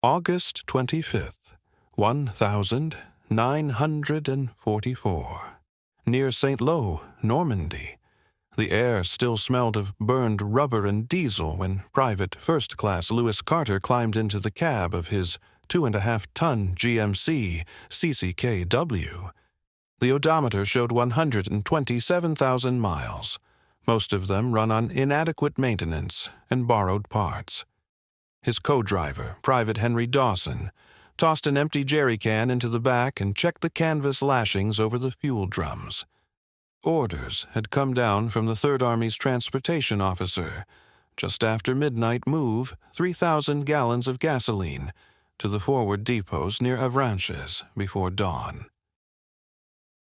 August 25th, 1944. Near St. Lo, Normandy. The air still smelled of burned rubber and diesel when Private First Class Lewis Carter climbed into the cab of his 2.5-ton GMC CCKW. The odometer showed 127,000 miles, most of them run on inadequate maintenance and borrowed parts. His co-driver, Private Henry Dawson, tossed an empty jerry can into the back and checked the canvas lashings over the fuel drums. Orders had come down from the Third Army's transportation officer. Just after midnight, move 3,000 gallons of gasoline to the forward depots near Avranches before dawn.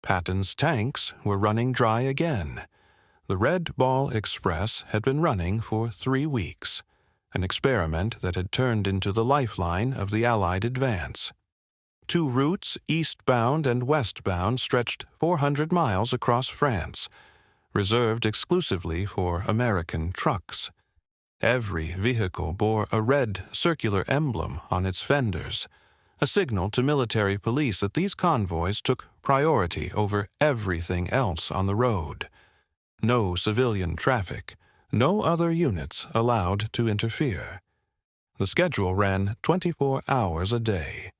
Patton's tanks were running dry again. The Red Ball Express had been running for 3 weeks, an experiment that had turned into the lifeline of the Allied advance. 2 routes, eastbound and westbound, stretched 400 miles across France, reserved exclusively for American trucks. Every vehicle bore a red circular emblem on its fenders, a signal to military police that these convoys took priority over everything else on the road. No civilian traffic, no other units allowed to interfere. The schedule ran 24 hours a day.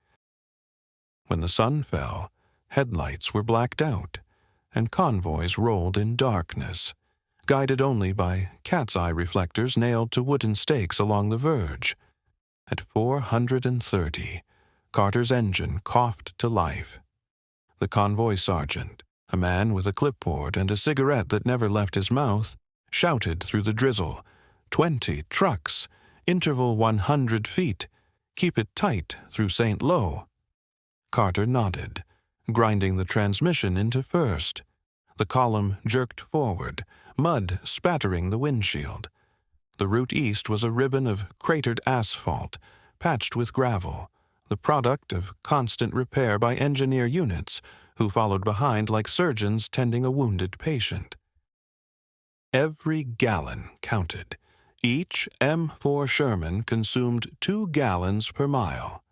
When the sun fell, headlights were blacked out, and convoys rolled in darkness, guided only by cat's eye reflectors nailed to wooden stakes along the verge. At 430, Carter's engine coughed to life. The convoy sergeant, a man with a clipboard and a cigarette that never left his mouth, shouted through the drizzle, 20 trucks, interval 100 feet, keep it tight through St. Lo. Carter nodded, grinding the transmission into first. The column jerked forward, mud spattering the windshield. The route east was a ribbon of cratered asphalt, patched with gravel, the product of constant repair by engineer units who followed behind like surgeons tending a wounded patient. Every gallon counted. Each M4 Sherman consumed 2 gallons per mile.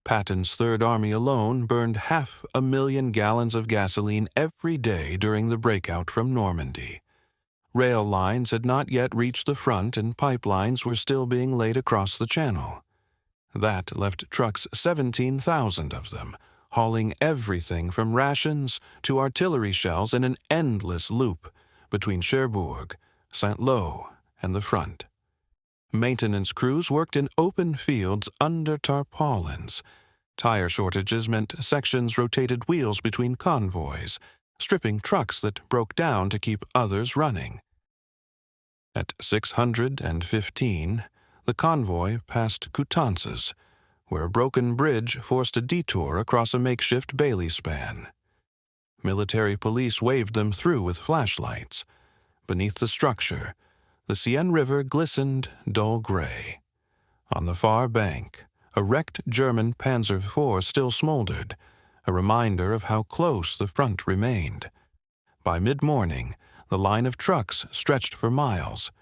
Patton's Third Army alone burned 500,000 gallons of gasoline every day during the breakout from Normandy. Rail lines had not yet reached the front and pipelines were still being laid across the channel. That left trucks, 17,000 of them, hauling everything from rations to artillery shells in an endless loop between Cherbourg, St. Lo, and the front. Maintenance crews worked in open fields under tarpaulins. Tire shortages meant sections rotated wheels between convoys, stripping trucks that broke down to keep others running. At 615, the convoy passed Coutances, where a broken bridge forced a detour across a makeshift Bailey span. Military police waved them through with flashlights. Beneath the structure, the Seine River glistened dull gray. On the far bank, a wrecked German Panzer IV still smoldered, a reminder of how close the front remained. By mid-morning, the line of trucks stretched for miles.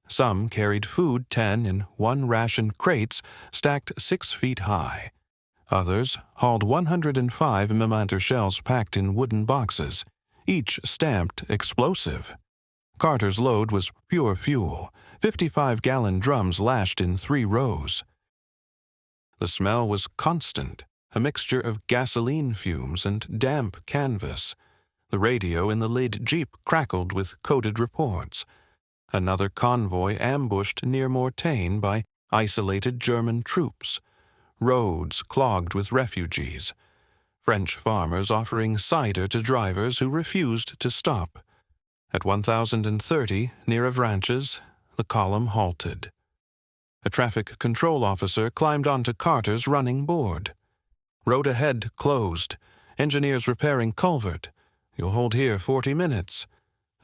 Some carried food 10 in 1-ration crates stacked 6 feet high. Others hauled 105 mm shells packed in wooden boxes, each stamped explosive. Carter's load was pure fuel, 55-gallon drums lashed in 3 rows. The smell was constant, a mixture of gasoline fumes and damp canvas. The radio in the lead jeep crackled with coded reports. Another convoy ambushed near Mortagne by isolated German troops. Roads clogged with refugees. French farmers offering cider to drivers who refused to stop. At 1030, near Avranches, the column halted. A traffic control officer climbed onto Carter's running board. Road ahead closed. Engineers repairing culvert. You'll hold here 40 minutes.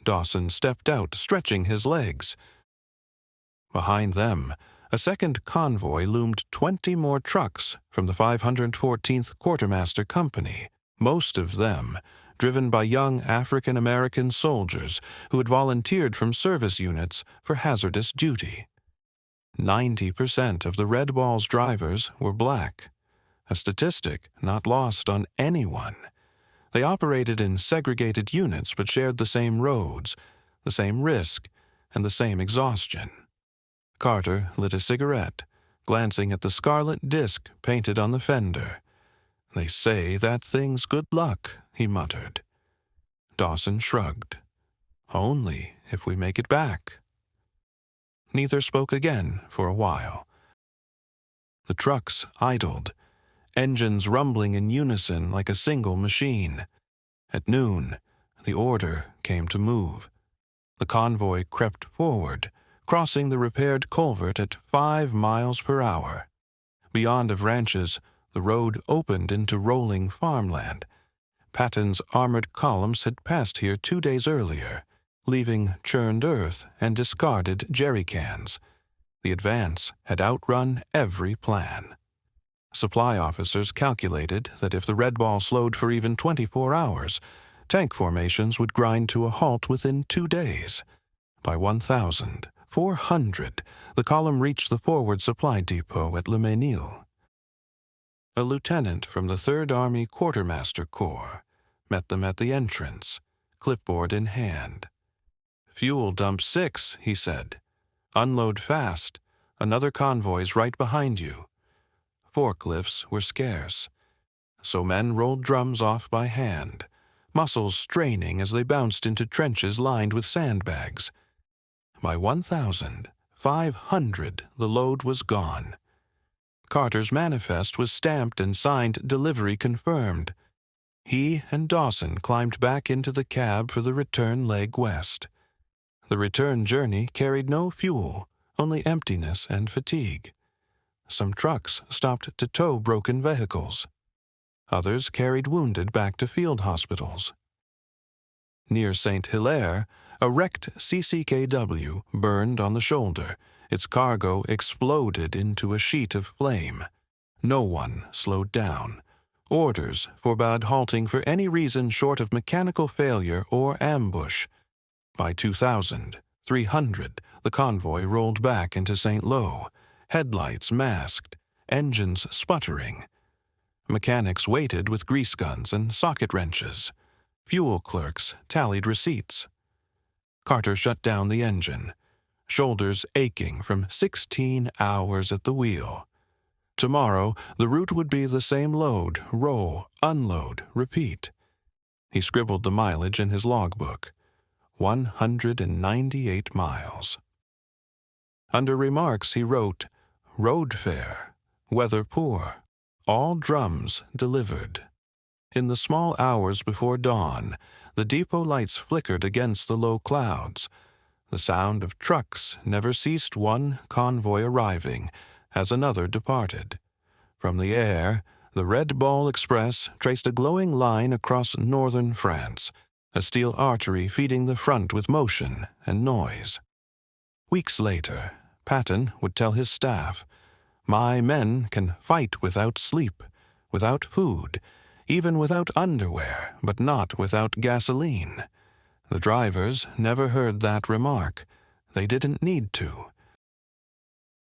Dawson stepped out, stretching his legs. Behind them, a second convoy loomed 20 more trucks from the 514th Quartermaster Company, most of them driven by young African-American soldiers who had volunteered from service units for hazardous duty. 90% of the Red Ball's drivers were black, a statistic not lost on anyone. They operated in segregated units but shared the same roads, the same risk, and the same exhaustion. Carter lit a cigarette, glancing at the scarlet disc painted on the fender. "They say that thing's good luck," he muttered. Dawson shrugged. "Only if we make it back." Neither spoke again for a while. The trucks idled, engines rumbling in unison like a single machine. At noon, the order came to move. The convoy crept forward, crossing the repaired culvert at 5 miles per hour. Beyond of ranches, the road opened into rolling farmland. Patton's armored columns had passed here 2 days earlier, leaving churned earth and discarded jerry cans. The advance had outrun every plan. Supply officers calculated that if the Red Ball slowed for even 24 hours, tank formations would grind to a halt within 2 days. By 1,400, the column reached the forward supply depot at Le Mesnil. A lieutenant from the 3rd Army Quartermaster Corps met them at the entrance, clipboard in hand. "Fuel dump 6, he said. "Unload fast. Another convoy's right behind you." Forklifts were scarce, so men rolled drums off by hand, muscles straining as they bounced into trenches lined with sandbags. By 1,500, the load was gone. Carter's manifest was stamped and signed "Delivery Confirmed." He and Dawson climbed back into the cab for the return leg west. The return journey carried no fuel, only emptiness and fatigue. Some trucks stopped to tow broken vehicles. Others carried wounded back to field hospitals. Near St. Hilaire, a wrecked CCKW burned on the shoulder. Its cargo exploded into a sheet of flame. No one slowed down. Orders forbade halting for any reason short of mechanical failure or ambush. By 2,300, the convoy rolled back into St. Lo, headlights masked, engines sputtering. Mechanics waited with grease guns and socket wrenches. Fuel clerks tallied receipts. Carter shut down the engine, shoulders aching from 16 hours at the wheel. Tomorrow, the route would be the same load, roll, unload, repeat. He scribbled the mileage in his logbook. 198 miles. Under remarks he wrote, "Road fare, weather poor, all drums delivered." In the small hours before dawn, the depot lights flickered against the low clouds. The sound of trucks never ceased, one convoy arriving as another departed. From the air, the Red Ball Express traced a glowing line across northern France, a steel artery feeding the front with motion and noise. Weeks later, Patton would tell his staff, "My men can fight without sleep, without food, even without underwear, but not without gasoline." The drivers never heard that remark. They didn't need to.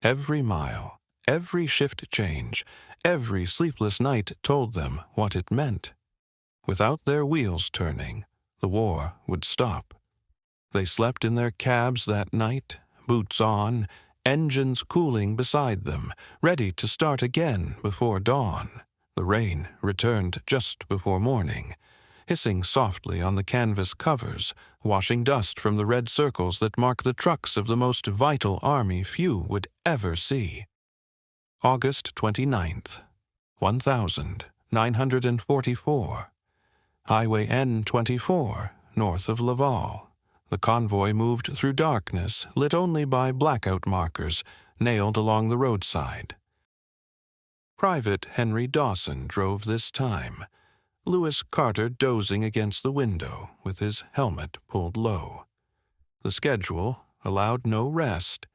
Every mile, every shift change, every sleepless night told them what it meant. Without their wheels turning, the war would stop. They slept in their cabs that night, boots on, engines cooling beside them, ready to start again before dawn. The rain returned just before morning, hissing softly on the canvas covers, washing dust from the red circles that mark the trucks of the most vital army few would ever see. August 29th, 1944. Highway N24, north of Laval. The convoy moved through darkness, lit only by blackout markers nailed along the roadside. Private Henry Dawson drove this time, Lewis Carter dozing against the window with his helmet pulled low. The schedule allowed no rest.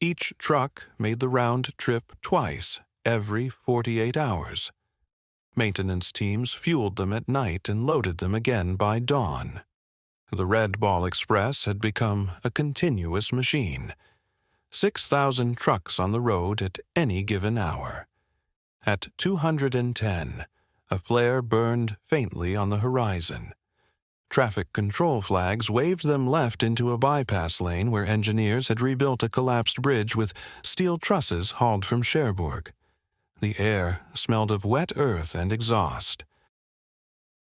Each truck made the round trip twice every 48 hours. Maintenance teams fueled them at night and loaded them again by dawn. The Red Ball Express had become a continuous machine. 6,000 trucks on the road at any given hour. At 210, a flare burned faintly on the horizon. Traffic control flags waved them left into a bypass lane where engineers had rebuilt a collapsed bridge with steel trusses hauled from Cherbourg. The air smelled of wet earth and exhaust.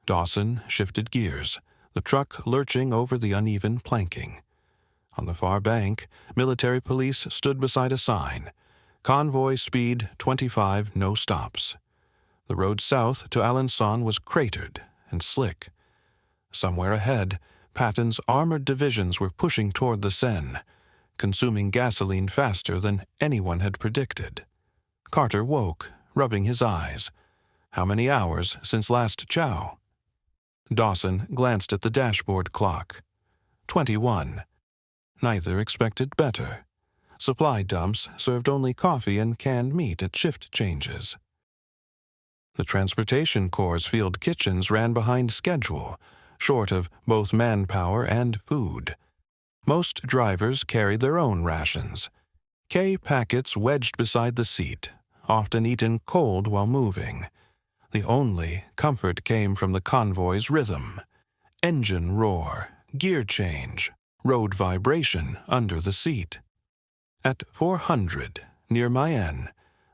Dawson shifted gears, the truck lurching over the uneven planking. On the far bank, military police stood beside a sign, "Convoy speed 25, no stops." The road south to Alençon was cratered and slick. Somewhere ahead, Patton's armored divisions were pushing toward the Seine, consuming gasoline faster than anyone had predicted. Carter woke, rubbing his eyes. How many hours since last chow? Dawson glanced at the dashboard clock. 21. Neither expected better. Supply dumps served only coffee and canned meat at shift changes. The Transportation Corps' field kitchens ran behind schedule, short of both manpower and food. Most drivers carried their own rations. K packets wedged beside the seat, often eaten cold while moving. The only comfort came from the convoy's rhythm. Engine roar, gear change, road vibration under the seat. At 400, near Mayenne,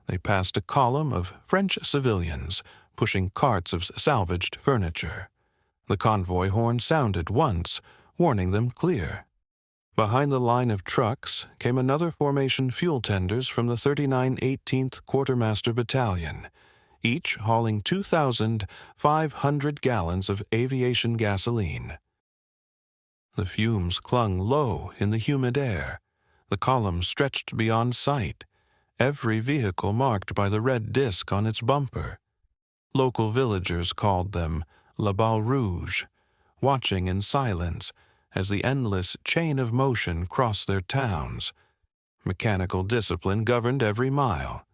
they passed a column of French civilians pushing carts of salvaged furniture. The convoy horn sounded once, warning them clear. Behind the line of trucks came another formation fuel tenders from the 39 18th Quartermaster Battalion, each hauling 2,500 gallons of aviation gasoline. The fumes clung low in the humid air. The column stretched beyond sight, every vehicle marked by the red disc on its bumper. Local villagers called them La Balle Rouge, watching in silence as the endless chain of motion crossed their towns. Mechanical discipline governed every mile.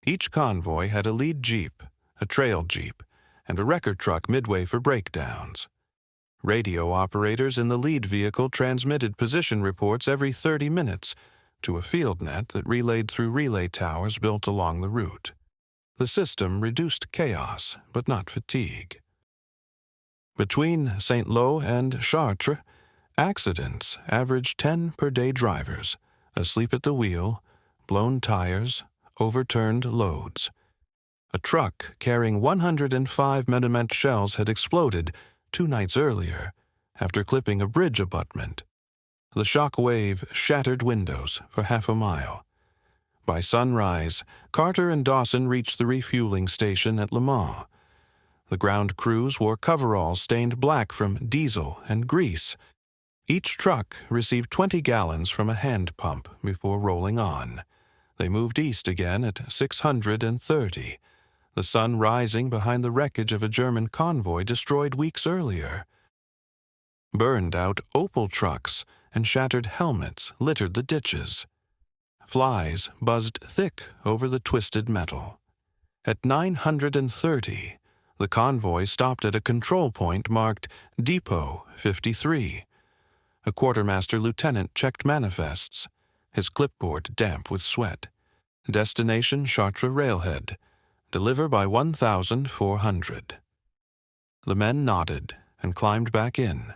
Each convoy had a lead jeep, a trail jeep, and a wrecker truck midway for breakdowns. Radio operators in the lead vehicle transmitted position reports every 30 minutes to a field net that relayed through relay towers built along the route. The system reduced chaos, but not fatigue. Between Saint-Lô and Chartres, accidents averaged 10 per day drivers, asleep at the wheel, blown tires, overturned loads. A truck carrying 105 Menomet shells had exploded 2 nights earlier after clipping a bridge abutment. The shock wave shattered windows for half a mile. By sunrise, Carter and Dawson reached the refueling station at Le Mans. The ground crews wore coveralls stained black from diesel and grease. Each truck received 20 gallons from a hand pump before rolling on. They moved east again at 630, the sun rising behind the wreckage of a German convoy destroyed weeks earlier. Burned-out Opel trucks and shattered helmets littered the ditches. Flies buzzed thick over the twisted metal. At 930, the convoy stopped at a control point marked Depot 53. A quartermaster lieutenant checked manifests, his clipboard damp with sweat. Destination Chartres railhead. Deliver by 1,400. The men nodded and climbed back in.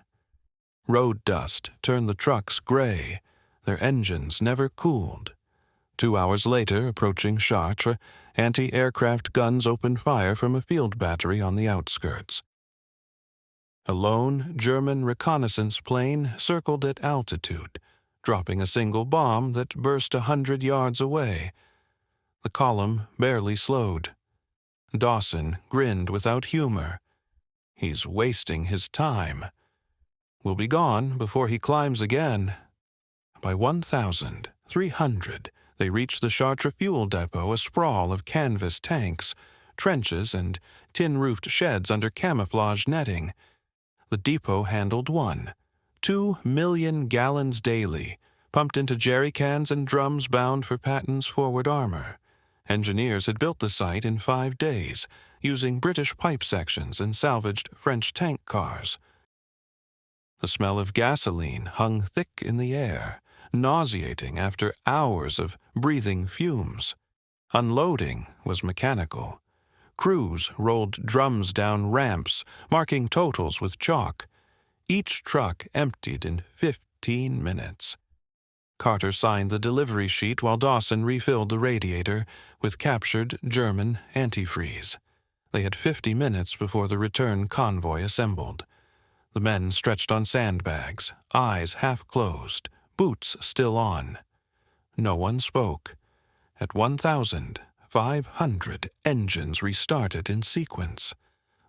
Road dust turned the trucks gray. Their engines never cooled. 2 hours later, approaching Chartres, anti-aircraft guns opened fire from a field battery on the outskirts. A lone German reconnaissance plane circled at altitude, dropping a single bomb that burst 100 yards away. The column barely slowed. Dawson grinned without humor. He's wasting his time. We'll be gone before he climbs again. By 1,300, they reached the Chartres fuel depot, a sprawl of canvas tanks, trenches, and tin-roofed sheds under camouflage netting. The depot handled 2 million gallons daily, pumped into jerry cans and drums bound for Patton's forward armor. Engineers had built the site in 5 days, using British pipe sections and salvaged French tank cars. The smell of gasoline hung thick in the air. nauseating after hours of breathing fumes. Unloading was mechanical. Crews rolled drums down ramps, marking totals with chalk. Each truck emptied in 15 minutes. Carter signed the delivery sheet while Dawson refilled the radiator with captured German antifreeze. They had 50 minutes before the return convoy assembled. The men stretched on sandbags, eyes half closed, boots still on. No one spoke. At 1,500 engines restarted in sequence.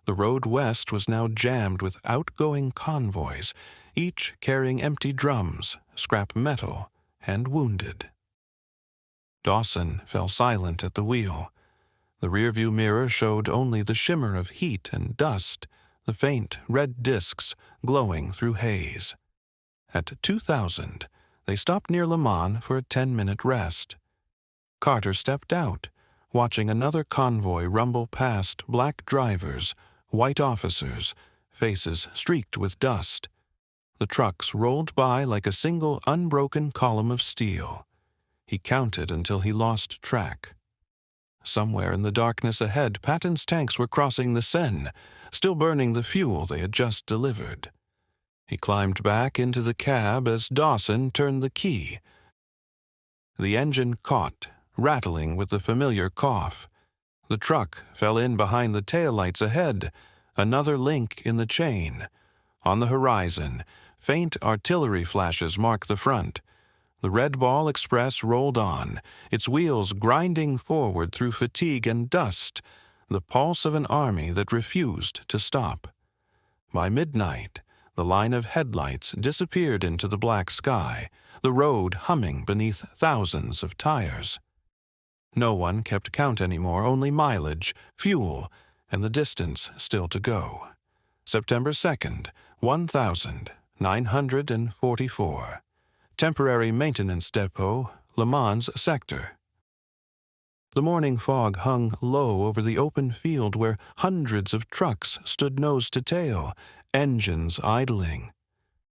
The road west was now jammed with outgoing convoys, each carrying empty drums, scrap metal, and wounded. Dawson fell silent at the wheel. The rearview mirror showed only the shimmer of heat and dust, the faint red discs glowing through haze. At 2,000, they stopped near Le Mans for a 10-minute rest. Carter stepped out, watching another convoy rumble past black drivers, white officers, faces streaked with dust. The trucks rolled by like a single unbroken column of steel. He counted until he lost track. Somewhere in the darkness ahead, Patton's tanks were crossing the Seine, still burning the fuel they had just delivered. He climbed back into the cab as Dawson turned the key. The engine caught, rattling with the familiar cough. The truck fell in behind the taillights ahead, another link in the chain. On the horizon, faint artillery flashes marked the front. The Red Ball Express rolled on, its wheels grinding forward through fatigue and dust, the pulse of an army that refused to stop. By midnight, the line of headlights disappeared into the black sky, the road humming beneath thousands of tires. No one kept count anymore, only mileage, fuel, and the distance still to go. September 2nd, 1,944. Temporary maintenance depot, Le Mans sector. The morning fog hung low over the open field where hundreds of trucks stood nose to tail, engines idling.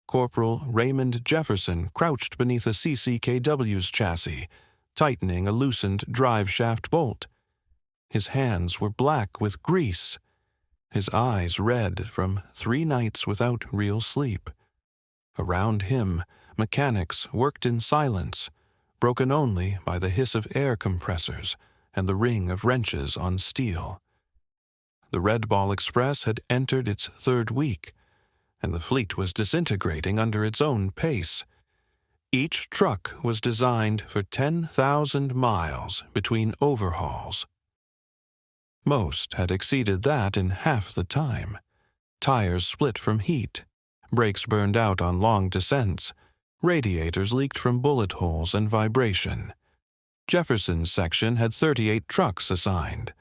Corporal Raymond Jefferson crouched beneath a CCKW's chassis, tightening a loosened drive shaft bolt. His hands were black with grease, his eyes red from 3 nights without real sleep. Around him, mechanics worked in silence, broken only by the hiss of air compressors and the ring of wrenches on steel. The Red Ball Express had entered its 3rd week, and the fleet was disintegrating under its own pace. Each truck was designed for 10,000 miles between overhauls. Most had exceeded that in half the time. Tires split from heat, brakes burned out on long descents, radiators leaked from bullet holes and vibration. Jefferson's section had 38 trucks assigned.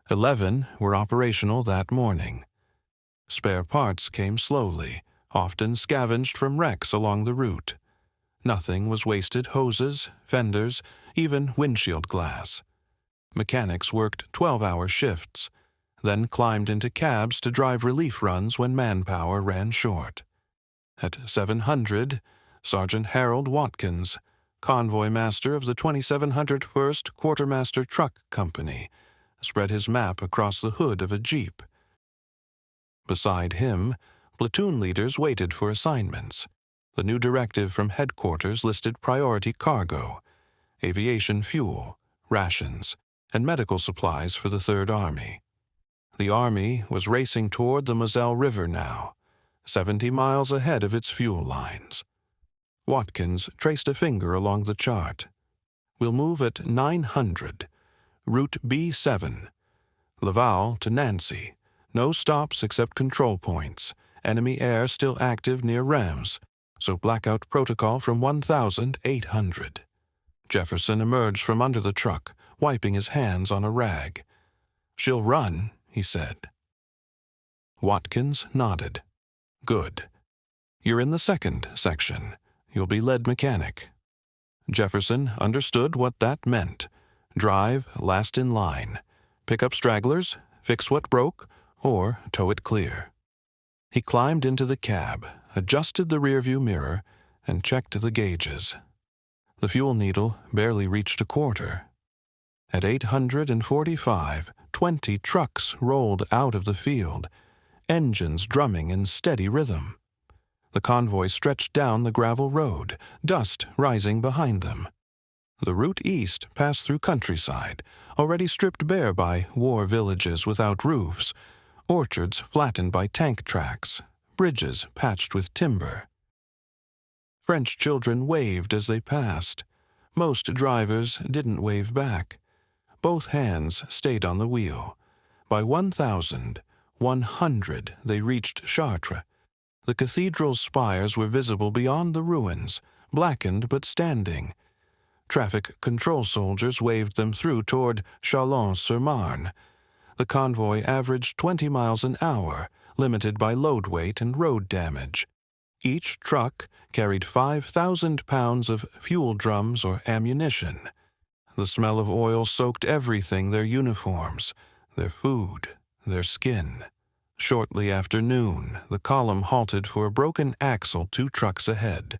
11 were operational that morning. Spare parts came slowly, often scavenged from wrecks along the route. Nothing was wasted: hoses, fenders, even windshield glass. Mechanics worked 12-hour shifts, then climbed into cabs to drive relief runs when manpower ran short. At 700, Sergeant Harold Watkins, convoy master of the 2701st Quartermaster Truck Company, spread his map across the hood of a Jeep. Beside him, platoon leaders waited for assignments. The new directive from headquarters listed priority cargo, aviation fuel, rations, and medical supplies for the Third Army. The Army was racing toward the Moselle River now, 70 miles ahead of its fuel lines. Watkins traced a finger along the chart. We'll move at 900, route B7, Laval to Nancy. No stops except control points. Enemy air still active near Reims, so blackout protocol from 1,800. Jefferson emerged from under the truck, wiping his hands on a rag. "She'll run," he said. Watkins nodded. "Good. You're in the 2nd section. You'll be lead mechanic." Jefferson understood what that meant. Drive last in line. Pick up stragglers, fix what broke, or tow it clear. He climbed into the cab, adjusted the rearview mirror, and checked the gauges. The fuel needle barely reached a quarter. At 845, 20 trucks rolled out of the field, engines drumming in steady rhythm. The convoy stretched down the gravel road, dust rising behind them. The route east passed through countryside, already stripped bare by war villages without roofs, orchards flattened by tank tracks, bridges patched with timber. French children waved as they passed. Most drivers didn't wave back. Both hands stayed on the wheel. By 1,100 they reached Chartres. The cathedral's spires were visible beyond the ruins, blackened but standing. Traffic control soldiers waved them through toward Chalons-sur-Marne. The convoy averaged 20 miles an hour, limited by load weight and road damage. Each truck carried 5,000 pounds of fuel drums or ammunition. The smell of oil soaked everything: their uniforms, their food, their skin. Shortly after noon, the column halted for a broken axle 2 trucks ahead.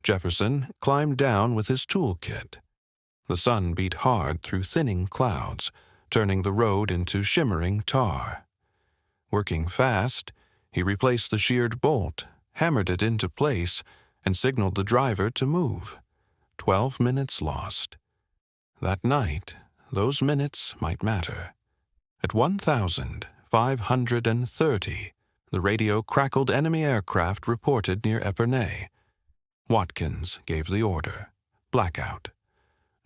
Jefferson climbed down with his toolkit. The sun beat hard through thinning clouds, turning the road into shimmering tar. Working fast, he replaced the sheared bolt, hammered it into place, and signaled the driver to move. 12 minutes lost. That night, those minutes might matter. At 1,530, the radio crackled enemy aircraft reported near Epernay. Watkins gave the order. Blackout.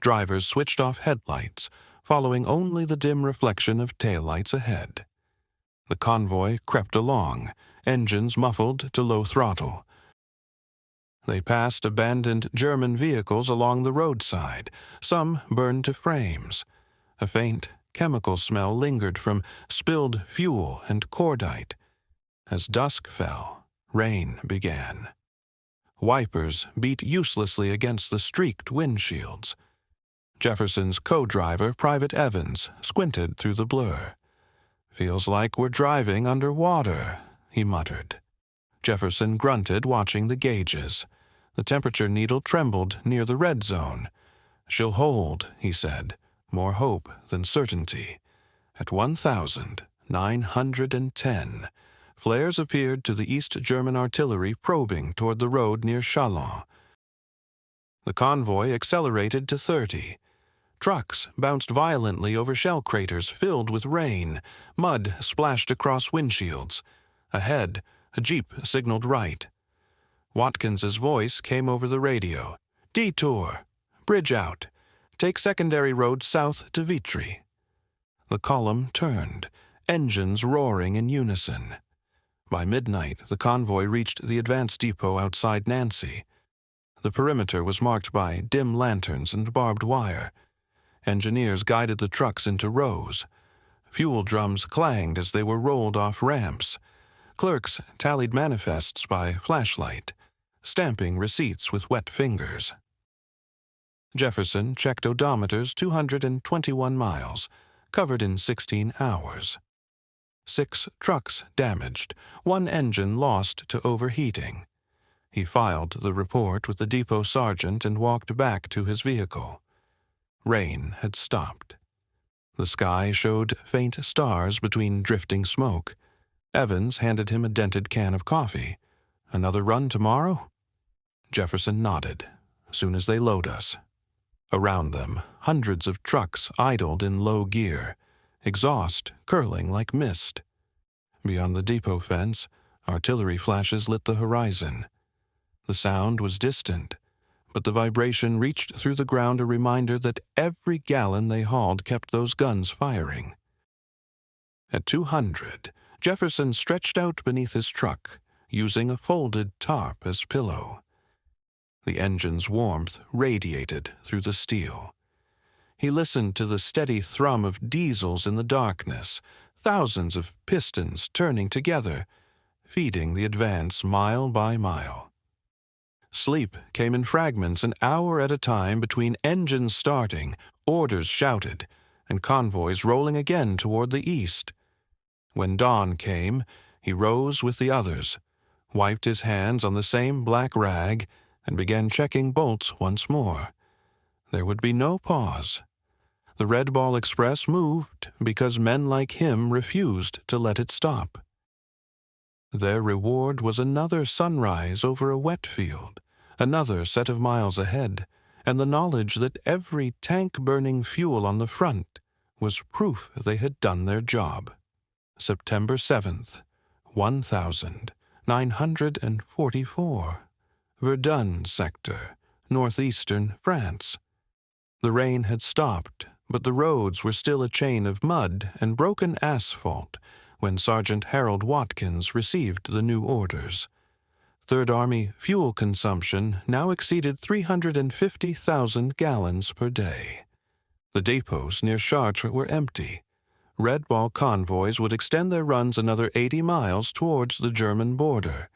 Drivers switched off headlights, following only the dim reflection of taillights ahead. The convoy crept along, engines muffled to low throttle. They passed abandoned German vehicles along the roadside, some burned to frames. A faint chemical smell lingered from spilled fuel and cordite. As dusk fell, rain began. Wipers beat uselessly against the streaked windshields. Jefferson's co-driver, Private Evans, squinted through the blur. "Feels like we're driving underwater," he muttered. Jefferson grunted, watching the gauges. The temperature needle trembled near the red zone. "She'll hold," he said, more hope than certainty. At 1,910, flares appeared to the East German artillery probing toward the road near Chalons. The convoy accelerated to 30. Trucks bounced violently over shell craters filled with rain. Mud splashed across windshields. Ahead, a jeep signaled right. Watkins's voice came over the radio. "Detour. Bridge out. Take secondary road south to Vitry." The column turned, engines roaring in unison. By midnight, the convoy reached the advance depot outside Nancy. The perimeter was marked by dim lanterns and barbed wire. Engineers guided the trucks into rows. Fuel drums clanged as they were rolled off ramps. Clerks tallied manifests by flashlight, stamping receipts with wet fingers. Jefferson checked odometers 221 miles, covered in 16 hours. 6 trucks damaged, 1 engine lost to overheating. He filed the report with the depot sergeant and walked back to his vehicle. Rain had stopped. The sky showed faint stars between drifting smoke. Evans handed him a dented can of coffee. "Another run tomorrow?" Jefferson nodded. "Soon as they load us." Around them, hundreds of trucks idled in low gear, exhaust curling like mist. Beyond the depot fence, artillery flashes lit the horizon. The sound was distant, but the vibration reached through the ground, a reminder that every gallon they hauled kept those guns firing. At 200, Jefferson stretched out beneath his truck, using a folded tarp as pillow. The engine's warmth radiated through the steel. He listened to the steady thrum of diesels in the darkness, thousands of pistons turning together, feeding the advance mile by mile. Sleep came in fragments, an hour at a time, between engines starting, orders shouted, and convoys rolling again toward the east. When dawn came, he rose with the others, wiped his hands on the same black rag, and began checking bolts once more. There would be no pause. The Red Ball Express moved because men like him refused to let it stop. Their reward was another sunrise over a wet field, another set of miles ahead, and the knowledge that every tank burning fuel on the front was proof they had done their job. September 7th, 1944. Verdun sector, northeastern France. The rain had stopped, but the roads were still a chain of mud and broken asphalt when Sergeant Harold Watkins received the new orders. Third Army fuel consumption now exceeded 350,000 gallons per day. The depots near Chartres were empty. Red Ball convoys would extend their runs another 80 miles towards the German border.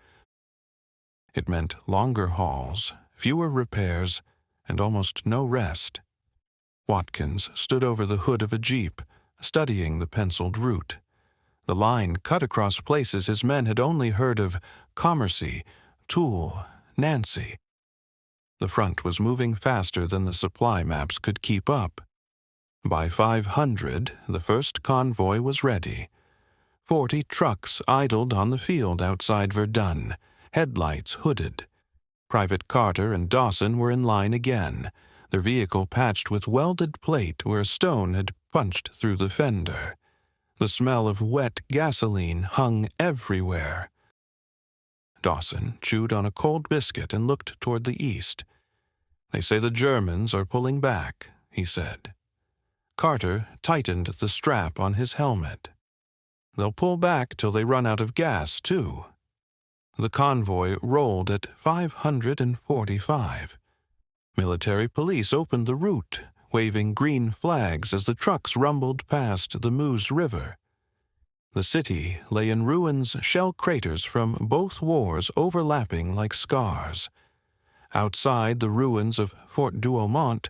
It meant longer hauls, fewer repairs, and almost no rest. Watkins stood over the hood of a jeep, studying the penciled route. The line cut across places his men had only heard of: Commercy, Toul, Nancy. The front was moving faster than the supply maps could keep up. By 500, the first convoy was ready. 40 trucks idled on the field outside Verdun, headlights hooded. Private Carter and Dawson were in line again, their vehicle patched with welded plate where a stone had punched through the fender. The smell of wet gasoline hung everywhere. Dawson chewed on a cold biscuit and looked toward the east. "They say the Germans are pulling back," he said. Carter tightened the strap on his helmet. "They'll pull back till they run out of gas, too." The convoy rolled at 545. Military police opened the route, waving green flags as the trucks rumbled past the Meuse River. The city lay in ruins, shell craters from both wars overlapping like scars. Outside the ruins of Fort Douaumont,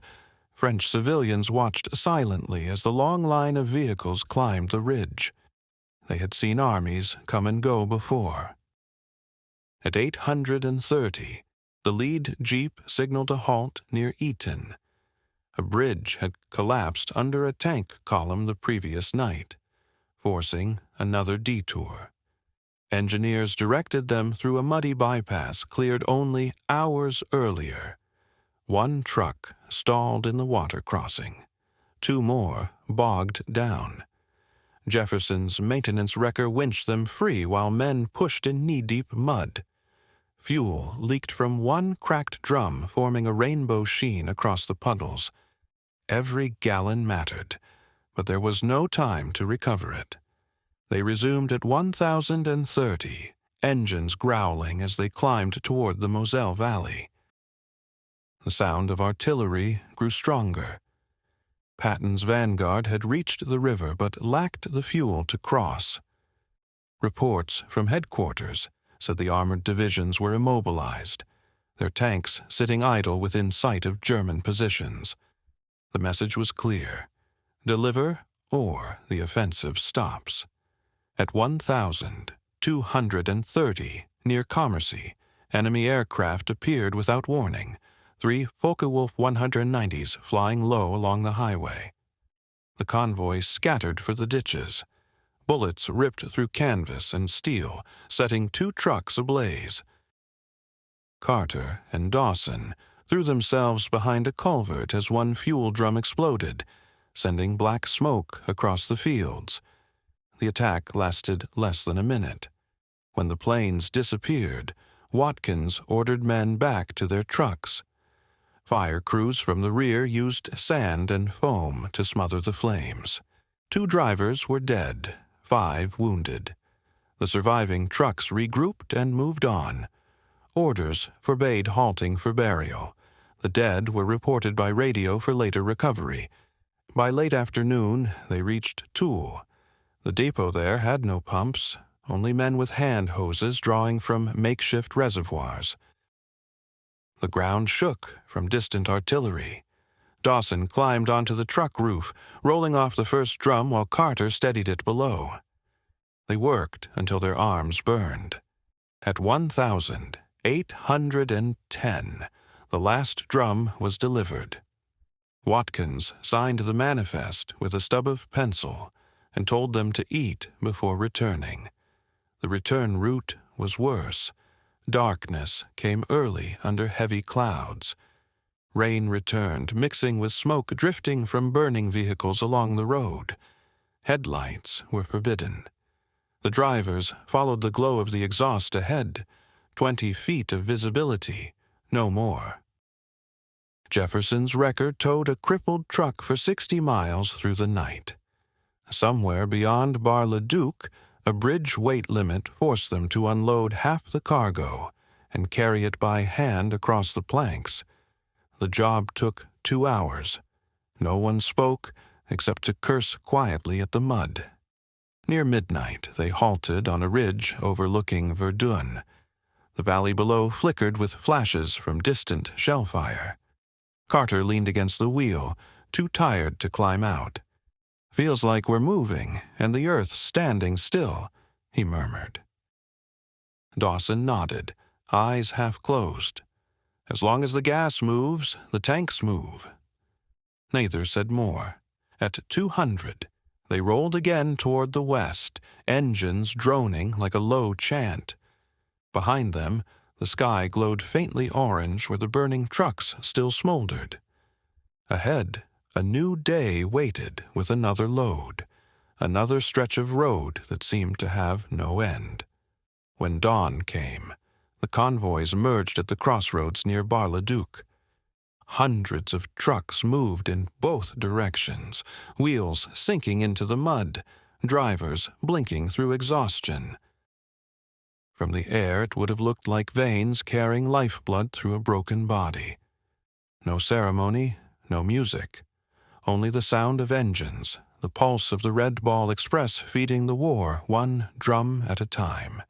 French civilians watched silently as the long line of vehicles climbed the ridge. They had seen armies come and go before. At 830, the lead jeep signaled a halt near Eton. A bridge had collapsed under a tank column the previous night, forcing another detour. Engineers directed them through a muddy bypass cleared only hours earlier. One truck stalled in the water crossing. 2 more bogged down. Jefferson's maintenance wrecker winched them free while men pushed in knee-deep mud. Fuel leaked from one cracked drum, forming a rainbow sheen across the puddles. Every gallon mattered, but there was no time to recover it. They resumed at 1030, engines growling as they climbed toward the Moselle Valley. The sound of artillery grew stronger. Patton's vanguard had reached the river but lacked the fuel to cross. Reports from headquarters said the armored divisions were immobilized, their tanks sitting idle within sight of German positions. The message was clear: deliver or the offensive stops. At 1230, near Commercy, enemy aircraft appeared without warning, 3 Focke-Wulf 190s flying low along the highway. The convoy scattered for the ditches. Bullets ripped through canvas and steel, setting 2 trucks ablaze. Carter and Dawson threw themselves behind a culvert as one fuel drum exploded, sending black smoke across the fields. The attack lasted less than a minute. When the planes disappeared, Watkins ordered men back to their trucks. Fire crews from the rear used sand and foam to smother the flames. 2 drivers were dead, 5 wounded. The surviving trucks regrouped and moved on. Orders forbade halting for burial. The dead were reported by radio for later recovery. By late afternoon, they reached Toul. The depot there had no pumps, only men with hand hoses drawing from makeshift reservoirs. The ground shook from distant artillery. Dawson climbed onto the truck roof, rolling off the first drum while Carter steadied it below. They worked until their arms burned. At 1000, 810. The last drum was delivered. Watkins signed the manifest with a stub of pencil and told them to eat before returning. The return route was worse. Darkness came early under heavy clouds. Rain returned, mixing with smoke drifting from burning vehicles along the road. Headlights were forbidden. The drivers followed the glow of the exhaust ahead. 20 feet of visibility, no more. Jefferson's wrecker towed a crippled truck for 60 miles through the night. Somewhere beyond Bar-le-Duc, a bridge weight limit forced them to unload half the cargo and carry it by hand across the planks. The job took 2 hours. No one spoke except to curse quietly at the mud. Near midnight, they halted on a ridge overlooking Verdun. The valley below flickered with flashes from distant shell fire. Carter leaned against the wheel, too tired to climb out. "Feels like we're moving, and the earth's standing still," he murmured. Dawson nodded, eyes half closed. "As long as the gas moves, the tanks move." Neither said more. At 200, they rolled again toward the west, engines droning like a low chant. Behind them, the sky glowed faintly orange where the burning trucks still smoldered. Ahead, a new day waited with another load, another stretch of road that seemed to have no end. When dawn came, the convoys emerged at the crossroads near Bar-le-Duc. Hundreds of trucks moved in both directions, wheels sinking into the mud, drivers blinking through exhaustion. From the air, it would have looked like veins carrying lifeblood through a broken body. No ceremony, no music. Only the sound of engines, the pulse of the Red Ball Express feeding the war one drum at a time.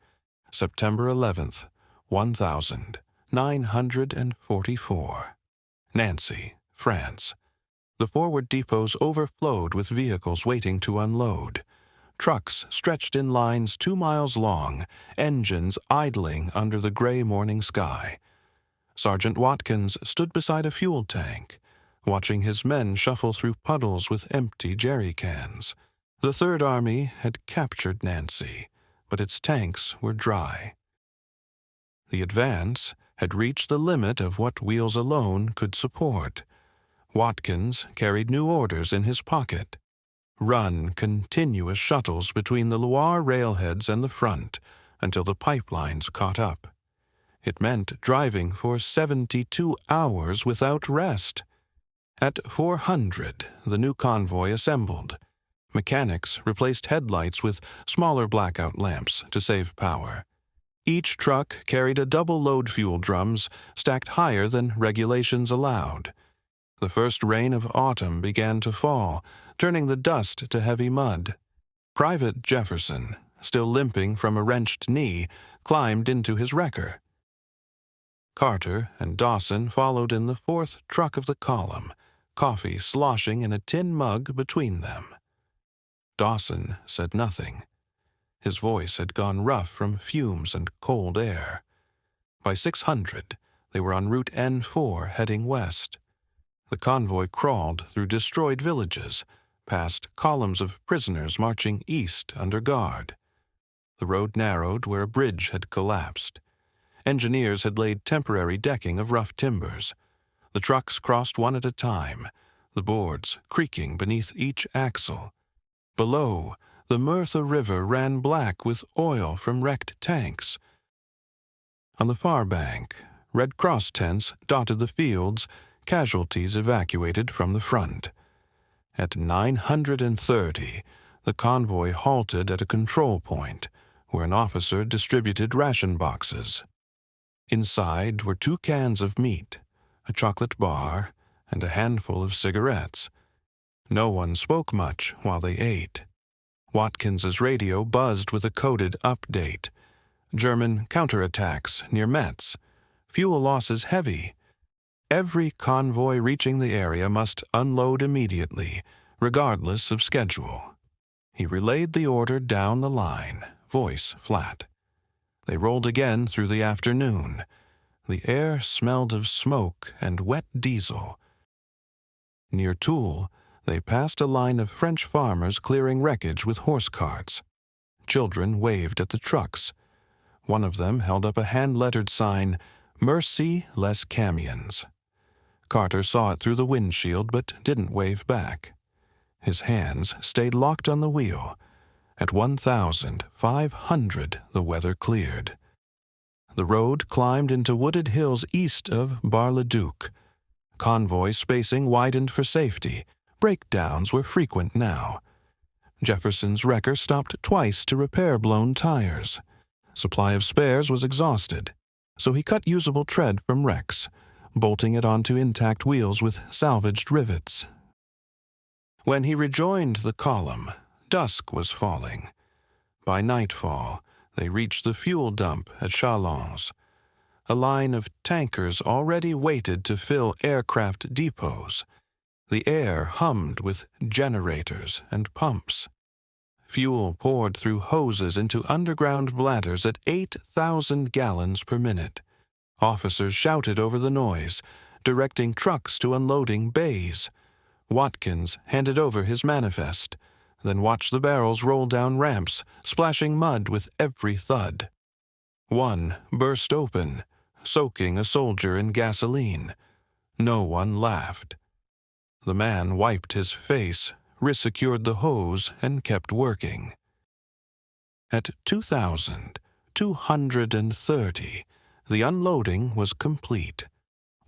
September 11th, 1944. Nancy, France. The forward depots overflowed with vehicles waiting to unload. Trucks stretched in lines 2 miles long, engines idling under the gray morning sky. Sergeant Watkins stood beside a fuel tank, watching his men shuffle through puddles with empty jerry cans. The Third Army had captured Nancy, but its tanks were dry. The advance had reached the limit of what wheels alone could support. Watkins carried new orders in his pocket. Run continuous shuttles between the Loire railheads and the front until the pipelines caught up. It meant driving for 72 hours without rest. At 400, the new convoy assembled. Mechanics replaced headlights with smaller blackout lamps to save power. Each truck carried a double-load fuel drums stacked higher than regulations allowed. The first rain of autumn began to fall, turning the dust to heavy mud. Private Jefferson, still limping from a wrenched knee, climbed into his wrecker. Carter and Dawson followed in the fourth truck of the column, coffee sloshing in a tin mug between them. Dawson said nothing. His voice had gone rough from fumes and cold air. By 600, they were on Route N4 heading west. The convoy crawled through destroyed villages, past columns of prisoners marching east under guard. The road narrowed where a bridge had collapsed. Engineers had laid temporary decking of rough timbers. The trucks crossed one at a time, the boards creaking beneath each axle. Below, the Merthyr River ran black with oil from wrecked tanks. On the far bank, Red Cross tents dotted the fields, casualties evacuated from the front. At 930, the convoy halted at a control point, where an officer distributed ration boxes. Inside were 2 cans of meat, a chocolate bar, and a handful of cigarettes. No one spoke much while they ate. Watkins's radio buzzed with a coded update. German counterattacks near Metz. Fuel losses heavy. Every convoy reaching the area must unload immediately, regardless of schedule. He relayed the order down the line, voice flat. They rolled again through the afternoon. The air smelled of smoke and wet diesel. Near Toul, they passed a line of French farmers clearing wreckage with horse carts. Children waved at the trucks. One of them held up a hand-lettered sign, "Merci les camions." Carter saw it through the windshield but didn't wave back. His hands stayed locked on the wheel. At 1,500, the weather cleared. The road climbed into wooded hills east of Bar-le-Duc. Convoy spacing widened for safety. Breakdowns were frequent now. Jefferson's wrecker stopped twice to repair blown tires. Supply of spares was exhausted, so he cut usable tread from wrecks, bolting it onto intact wheels with salvaged rivets. When he rejoined the column, dusk was falling. By nightfall, they reached the fuel dump at Chalons. A line of tankers already waited to fill aircraft depots. The air hummed with generators and pumps. Fuel poured through hoses into underground bladders at 8,000 gallons per minute. Officers shouted over the noise, directing trucks to unloading bays. Watkins handed over his manifest, then watched the barrels roll down ramps, splashing mud with every thud. One burst open, soaking a soldier in gasoline. No one laughed. The man wiped his face, resecured the hose, and kept working. At 2,230, the unloading was complete.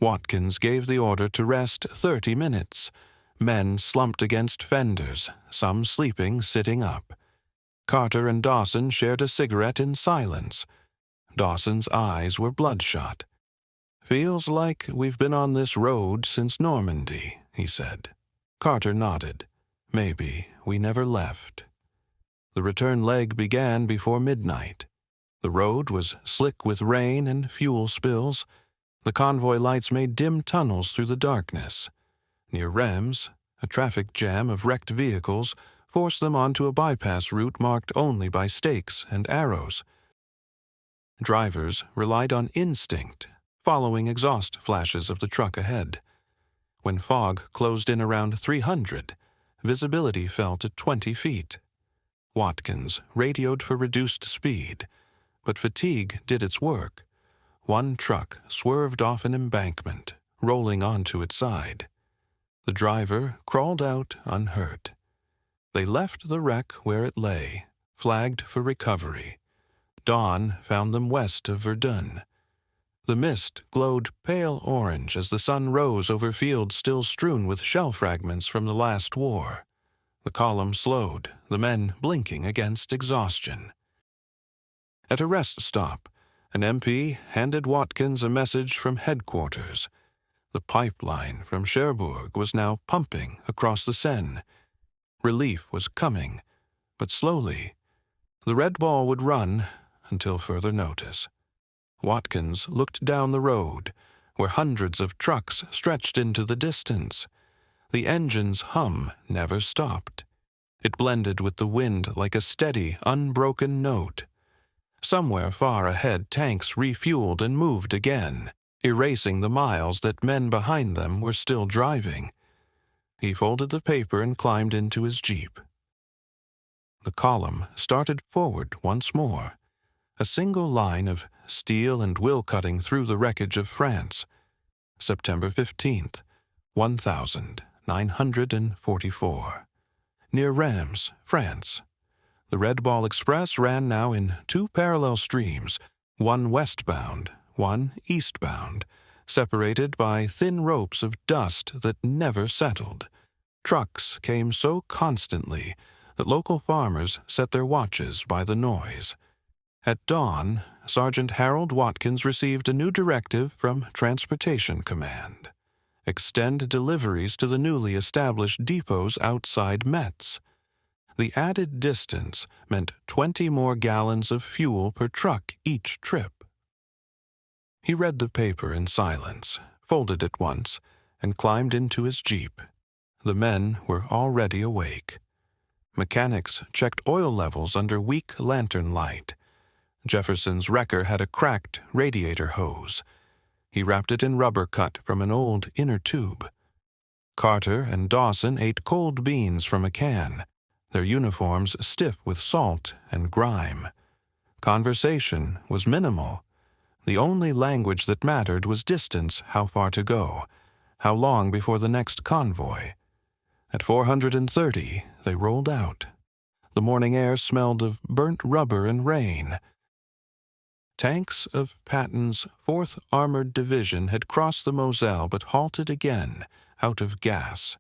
Watkins gave the order to rest 30 minutes. Men slumped against fenders, some sleeping sitting up. Carter and Dawson shared a cigarette in silence. Dawson's eyes were bloodshot. "Feels like we've been on this road since Normandy," he said. Carter nodded. "Maybe we never left." The return leg began before midnight. The road was slick with rain and fuel spills. The convoy lights made dim tunnels through the darkness. Near Reims, a traffic jam of wrecked vehicles forced them onto a bypass route marked only by stakes and arrows. Drivers relied on instinct, following exhaust flashes of the truck ahead. When fog closed in around 300, visibility fell to 20 feet. Watkins radioed for reduced speed, but fatigue did its work. One truck swerved off an embankment, rolling onto its side. The driver crawled out unhurt. They left the wreck where it lay, flagged for recovery. Dawn found them west of Verdun. The mist glowed pale orange as the sun rose over fields still strewn with shell fragments from the last war. The column slowed, the men blinking against exhaustion. At a rest stop, an MP handed Watkins a message from headquarters. The pipeline from Cherbourg was now pumping across the Seine. Relief was coming, but slowly. The red ball would run until further notice. Watkins looked down the road, where hundreds of trucks stretched into the distance. The engine's hum never stopped. It blended with the wind like a steady, unbroken note. Somewhere far ahead, tanks refueled and moved again, erasing the miles that men behind them were still driving. He folded the paper and climbed into his jeep. The column started forward once more, a single line of steel and wheel cutting through the wreckage of France. September 15th, 1944. Near Reims, France. The Red Ball Express ran now in two parallel streams, one westbound, one eastbound, separated by thin ropes of dust that never settled. Trucks came so constantly that local farmers set their watches by the noise. At dawn, Sergeant Harold Watkins received a new directive from Transportation Command. Extend deliveries to the newly established depots outside Metz. The added distance meant 20 more gallons of fuel per truck each trip. He read the paper in silence, folded it once, and climbed into his jeep. The men were already awake. Mechanics checked oil levels under weak lantern light. Jefferson's wrecker had a cracked radiator hose. He wrapped it in rubber cut from an old inner tube. Carter and Dawson ate cold beans from a can, their uniforms stiff with salt and grime. Conversation was minimal. The only language that mattered was distance, how far to go, how long before the next convoy. At 430, they rolled out. The morning air smelled of burnt rubber and rain. Tanks of Patton's 4th Armored Division had crossed the Moselle but halted again, out of gas.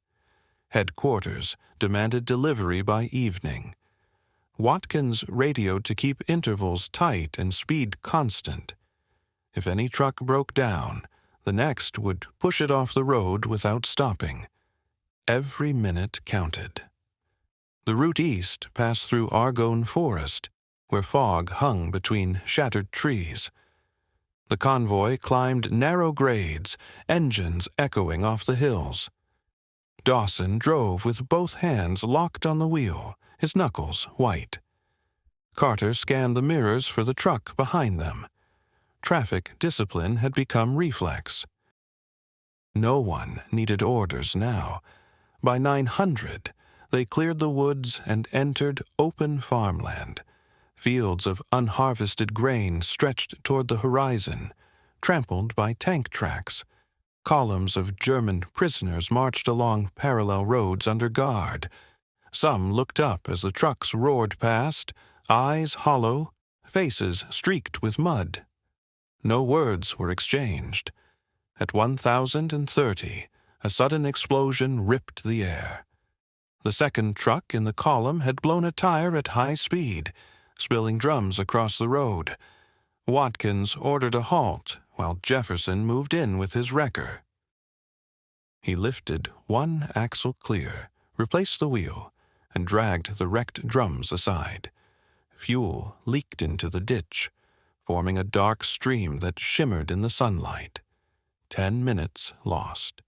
Headquarters demanded delivery by evening. Watkins radioed to keep intervals tight and speed constant. If any truck broke down, the next would push it off the road without stopping. Every minute counted. The route east passed through Argonne Forest, where fog hung between shattered trees. The convoy climbed narrow grades, engines echoing off the hills. Dawson drove with both hands locked on the wheel, his knuckles white. Carter scanned the mirrors for the truck behind them. Traffic discipline had become reflex. No one needed orders now. By 900, they cleared the woods and entered open farmland. Fields of unharvested grain stretched toward the horizon, trampled by tank tracks. Columns of German prisoners marched along parallel roads under guard. Some looked up as the trucks roared past, eyes hollow, faces streaked with mud. No words were exchanged. At 1030, a sudden explosion ripped the air. The second truck in the column had blown a tire at high speed, spilling drums across the road. Watkins ordered a halt while Jefferson moved in with his wrecker. He lifted one axle clear, replaced the wheel, and dragged the wrecked drums aside. Fuel leaked into the ditch, forming a dark stream that shimmered in the sunlight. 10 minutes lost.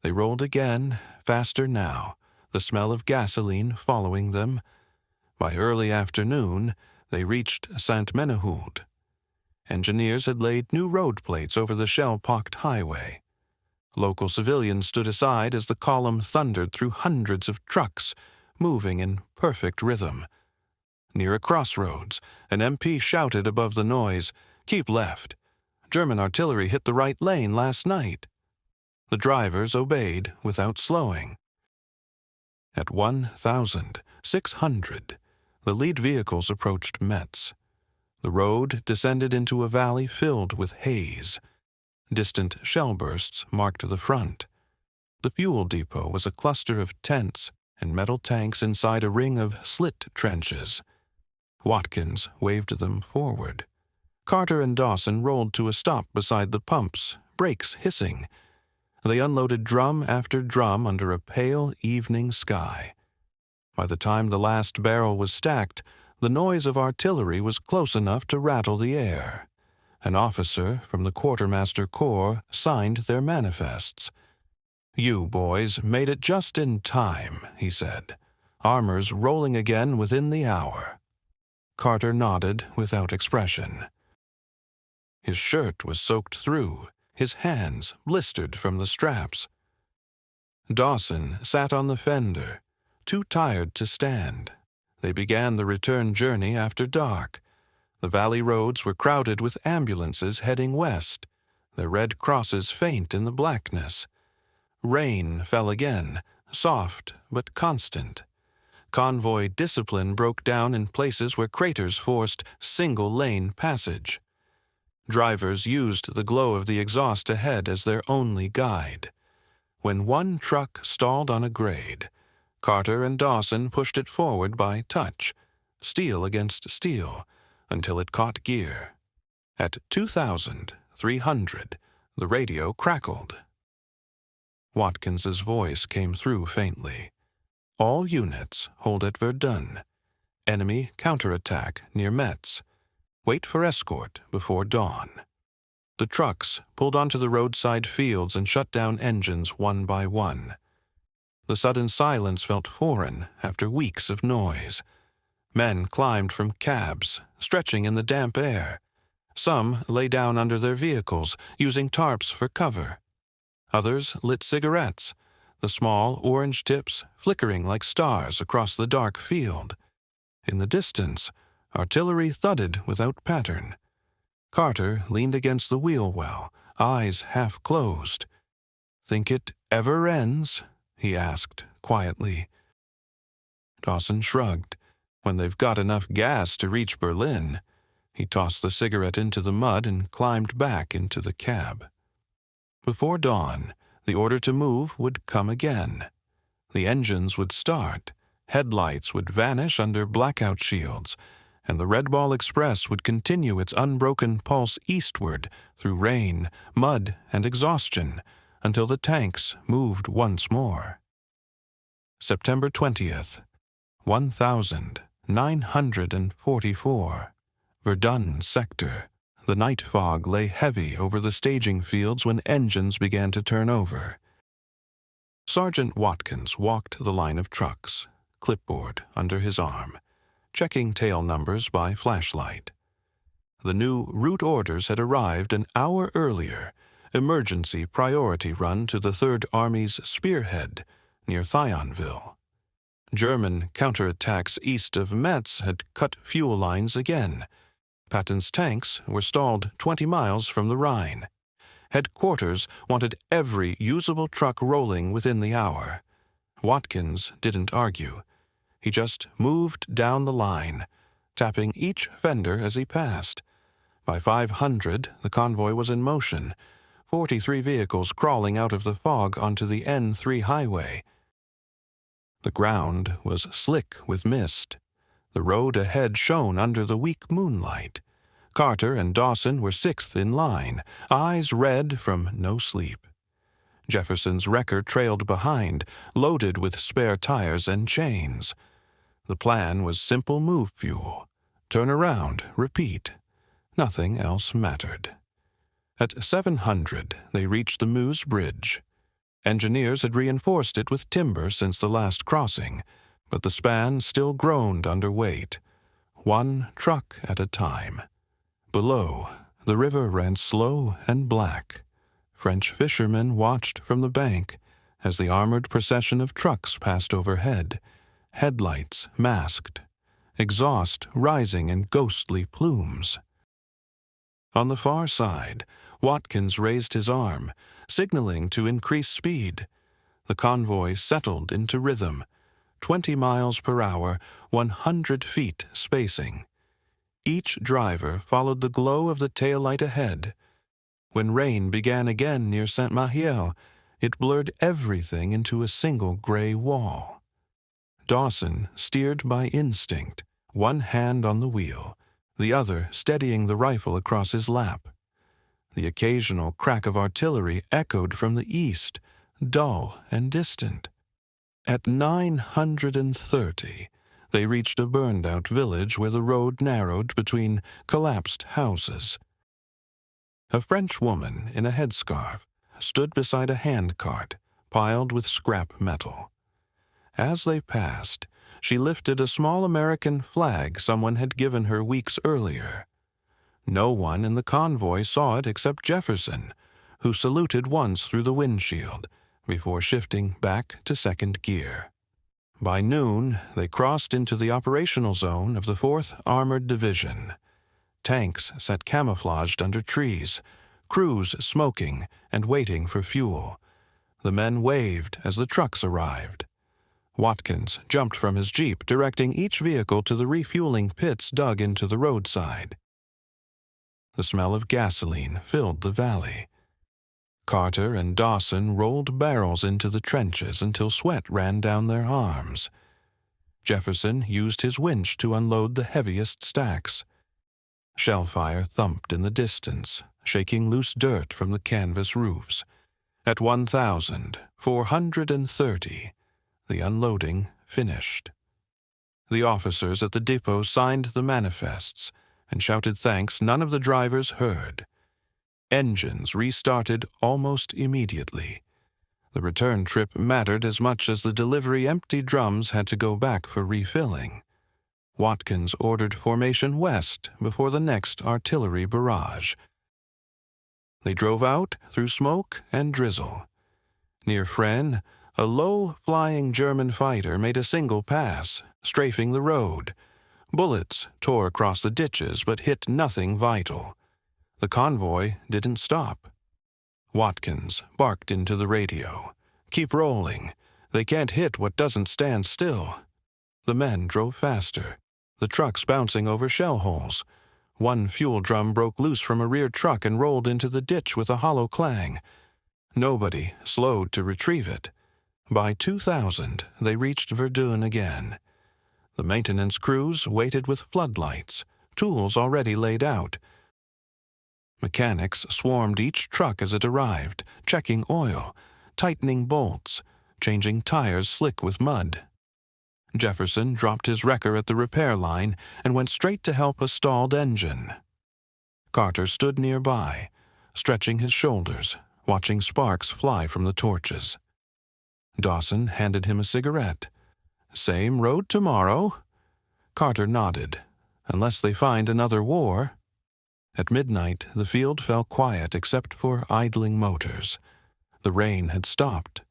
They rolled again, faster now, the smell of gasoline following them. By early afternoon, they reached Saint-Menehould. Engineers had laid new road plates over the shell-pocked highway. Local civilians stood aside as the column thundered through hundreds of trucks, moving in perfect rhythm. Near a crossroads, an MP shouted above the noise, "Keep left. German artillery hit the right lane last night." The drivers obeyed without slowing. At 1,600, the lead vehicles approached Metz. The road descended into a valley filled with haze. Distant shell bursts marked the front. The fuel depot was a cluster of tents and metal tanks inside a ring of slit trenches. Watkins waved them forward. Carter and Dawson rolled to a stop beside the pumps, brakes hissing. They unloaded drum after drum under a pale evening sky. By the time the last barrel was stacked, the noise of artillery was close enough to rattle the air. An officer from the Quartermaster Corps signed their manifests. "You boys made it just in time," he said. "Armor's rolling again within the hour." Carter nodded without expression. His shirt was soaked through, his hands blistered from the straps. Dawson sat on the fender, too tired to stand. They began the return journey after dark. The valley roads were crowded with ambulances heading west, their red crosses faint in the blackness. Rain fell again, soft but constant. Convoy discipline broke down in places where craters forced single-lane passage. Drivers used the glow of the exhaust ahead as their only guide. When one truck stalled on a grade, Carter and Dawson pushed it forward by touch, steel against steel, until it caught gear. At 2,300, the radio crackled. Watkins's voice came through faintly. "All units hold at Verdun. Enemy counterattack near Metz. Wait for escort before dawn." The trucks pulled onto the roadside fields and shut down engines one by one. The sudden silence felt foreign after weeks of noise. Men climbed from cabs, stretching in the damp air. Some lay down under their vehicles, using tarps for cover. Others lit cigarettes, the small orange tips flickering like stars across the dark field. In the distance, artillery thudded without pattern. Carter leaned against the wheel well, eyes half closed. "Think it ever ends?" he asked quietly. Dawson shrugged. "When they've got enough gas to reach Berlin." He tossed the cigarette into the mud and climbed back into the cab. Before dawn, the order to move would come again. The engines would start, headlights would vanish under blackout shields, and the Red Ball Express would continue its unbroken pulse eastward through rain, mud, and exhaustion until the tanks moved once more. September 20th, 1944. Verdun sector. The night fog lay heavy over the staging fields when engines began to turn over. Sergeant Watkins walked the line of trucks, clipboard under his arm, checking tail numbers by flashlight. The new route orders had arrived an hour earlier, emergency priority run to the Third Army's spearhead near Thionville. German counterattacks east of Metz had cut fuel lines again. Patton's tanks were stalled 20 miles from the Rhine. Headquarters wanted every usable truck rolling within the hour. Watkins didn't argue. He just moved down the line, tapping each fender as he passed. By 500, the convoy was in motion, 43 vehicles crawling out of the fog onto the N3 highway. The ground was slick with mist. The road ahead shone under the weak moonlight. Carter and Dawson were sixth in line, eyes red from no sleep. Jefferson's wrecker trailed behind, loaded with spare tires and chains. The plan was simple move fuel. Turn around, repeat. Nothing else mattered. At 700, they reached the Meuse Bridge. Engineers had reinforced it with timber since the last crossing, but the span still groaned under weight, one truck at a time. Below, the river ran slow and black. French fishermen watched from the bank as the armored procession of trucks passed overhead, headlights masked, exhaust rising in ghostly plumes. On the far side, Watkins raised his arm, signaling to increase speed. The convoy settled into rhythm, 20 miles per hour, 100 feet spacing. Each driver followed the glow of the taillight ahead. When rain began again near Saint-Mahiel, it blurred everything into a single gray wall. Dawson steered by instinct, one hand on the wheel, the other steadying the rifle across his lap. The occasional crack of artillery echoed from the east, dull and distant. At 930, they reached a burned-out village where the road narrowed between collapsed houses. A French woman in a headscarf stood beside a handcart piled with scrap metal. As they passed, she lifted a small American flag someone had given her weeks earlier. No one in the convoy saw it except Jefferson, who saluted once through the windshield before shifting back to second gear. By noon, they crossed into the operational zone of the 4th Armored Division. Tanks sat camouflaged under trees, crews smoking and waiting for fuel. The men waved as the trucks arrived. Watkins jumped from his jeep, directing each vehicle to the refueling pits dug into the roadside. The smell of gasoline filled the valley. Carter and Dawson rolled barrels into the trenches until sweat ran down their arms. Jefferson used his winch to unload the heaviest stacks. Shellfire thumped in the distance, shaking loose dirt from the canvas roofs. At 1,430, the unloading finished. The officers at the depot signed the manifests and shouted thanks none of the drivers heard. Engines restarted almost immediately. The return trip mattered as much as the delivery empty drums had to go back for refilling. Watkins ordered formation west before the next artillery barrage. They drove out through smoke and drizzle. Near Fresnes, a low-flying German fighter made a single pass, strafing the road. Bullets tore across the ditches but hit nothing vital. The convoy didn't stop. Watkins barked into the radio. "Keep rolling. They can't hit what doesn't stand still." The men drove faster, the trucks bouncing over shell holes. One fuel drum broke loose from a rear truck and rolled into the ditch with a hollow clang. Nobody slowed to retrieve it. By 2000, they reached Verdun again. The maintenance crews waited with floodlights, tools already laid out. Mechanics swarmed each truck as it arrived, checking oil, tightening bolts, changing tires slick with mud. Jefferson dropped his wrecker at the repair line and went straight to help a stalled engine. Carter stood nearby, stretching his shoulders, watching sparks fly from the torches. Dawson handed him a cigarette. "Same road tomorrow?" Carter nodded. "Unless they find another war." At midnight, the field fell quiet except for idling motors. The rain had stopped.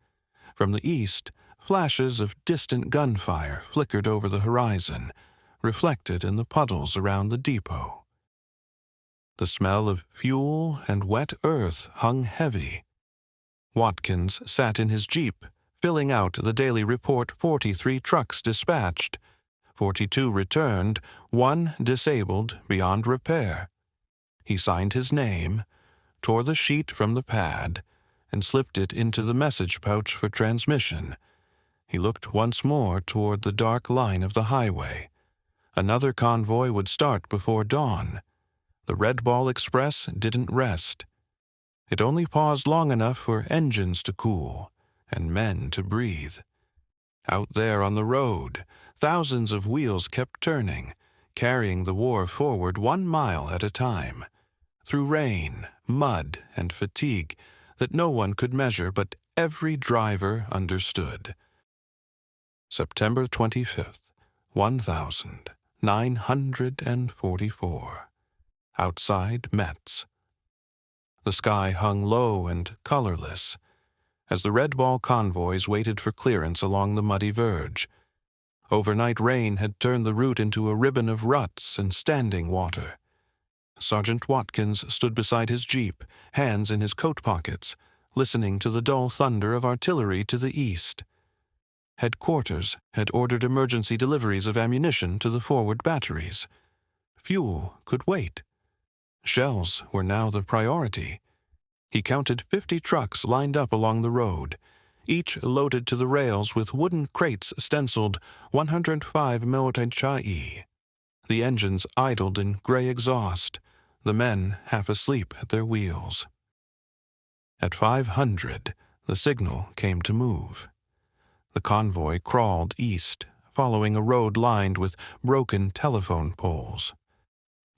From the east, flashes of distant gunfire flickered over the horizon, reflected in the puddles around the depot. The smell of fuel and wet earth hung heavy. Watkins sat in his Jeep, filling out the daily report. 43 trucks dispatched, 42 returned, 1 disabled beyond repair. He signed his name, tore the sheet from the pad, and slipped it into the message pouch for transmission. He looked once more toward the dark line of the highway. Another convoy would start before dawn. The Red Ball Express didn't rest. It only paused long enough for engines to cool and men to breathe. Out there on the road, thousands of wheels kept turning, carrying the war forward 1 mile at a time, through rain, mud, and fatigue that no one could measure but every driver understood. September 25th, 1944. Outside Metz. The sky hung low and colorless as the Red Ball convoys waited for clearance along the muddy verge. Overnight rain had turned the route into a ribbon of ruts and standing water. Sergeant Watkins stood beside his Jeep, hands in his coat pockets, listening to the dull thunder of artillery to the east. Headquarters had ordered emergency deliveries of ammunition to the forward batteries. Fuel could wait. Shells were now the priority. He counted 50 trucks lined up along the road, each loaded to the rails with wooden crates stenciled 105 Motechai. The engines idled in gray exhaust, the men half asleep at their wheels. At 500, the signal came to move. The convoy crawled east, following a road lined with broken telephone poles.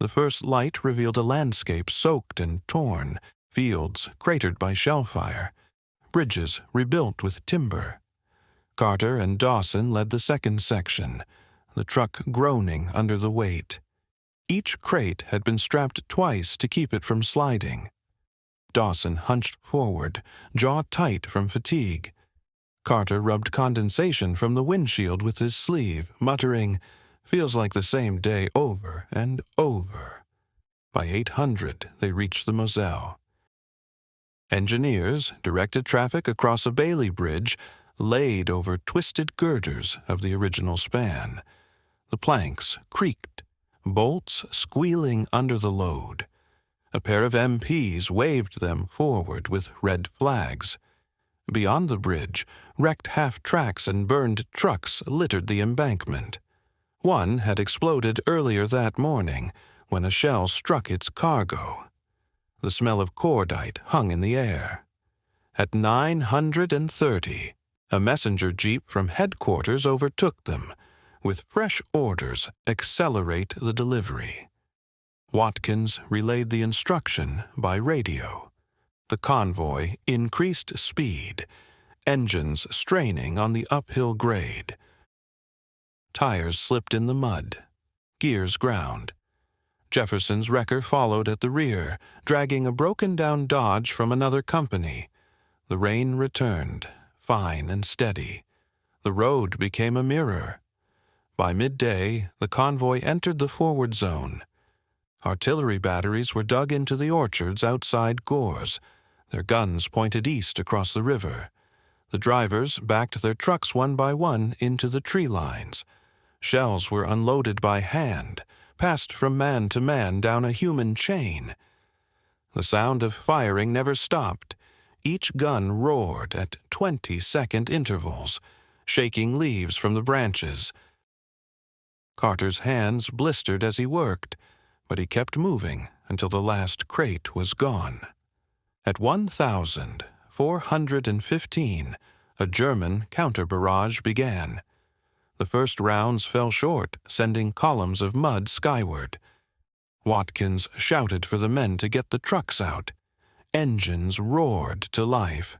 The first light revealed a landscape soaked and torn, fields cratered by shell fire, bridges rebuilt with timber. Carter and Dawson led the second section, the truck groaning under the weight. Each crate had been strapped twice to keep it from sliding. Dawson hunched forward, jaw tight from fatigue. Carter rubbed condensation from the windshield with his sleeve, muttering, "Feels like the same day over and over." By 800, they reached the Moselle. Engineers directed traffic across a Bailey bridge laid over twisted girders of the original span. The planks creaked, bolts squealing under the load. A pair of MPs waved them forward with red flags. Beyond the bridge, wrecked half-tracks and burned trucks littered the embankment. One had exploded earlier that morning when a shell struck its cargo. The smell of cordite hung in the air. At 930, a messenger jeep from headquarters overtook them, with fresh orders: accelerate the delivery. Watkins relayed the instruction by radio. The convoy increased speed, engines straining on the uphill grade. Tires slipped in the mud, gears ground. Jefferson's wrecker followed at the rear, dragging a broken-down Dodge from another company. The rain returned, fine and steady. The road became a mirror. By midday, the convoy entered the forward zone. Artillery batteries were dug into the orchards outside Gore's. Their guns pointed east across the river. The drivers backed their trucks one by one into the tree lines. Shells were unloaded by hand, passed from man to man down a human chain. The sound of firing never stopped. Each gun roared at 20-second intervals, shaking leaves from the branches. Carter's hands blistered as he worked, but he kept moving until the last crate was gone. At 1,415, a German counter-barrage began. The first rounds fell short, sending columns of mud skyward. Watkins shouted for the men to get the trucks out. Engines roared to life.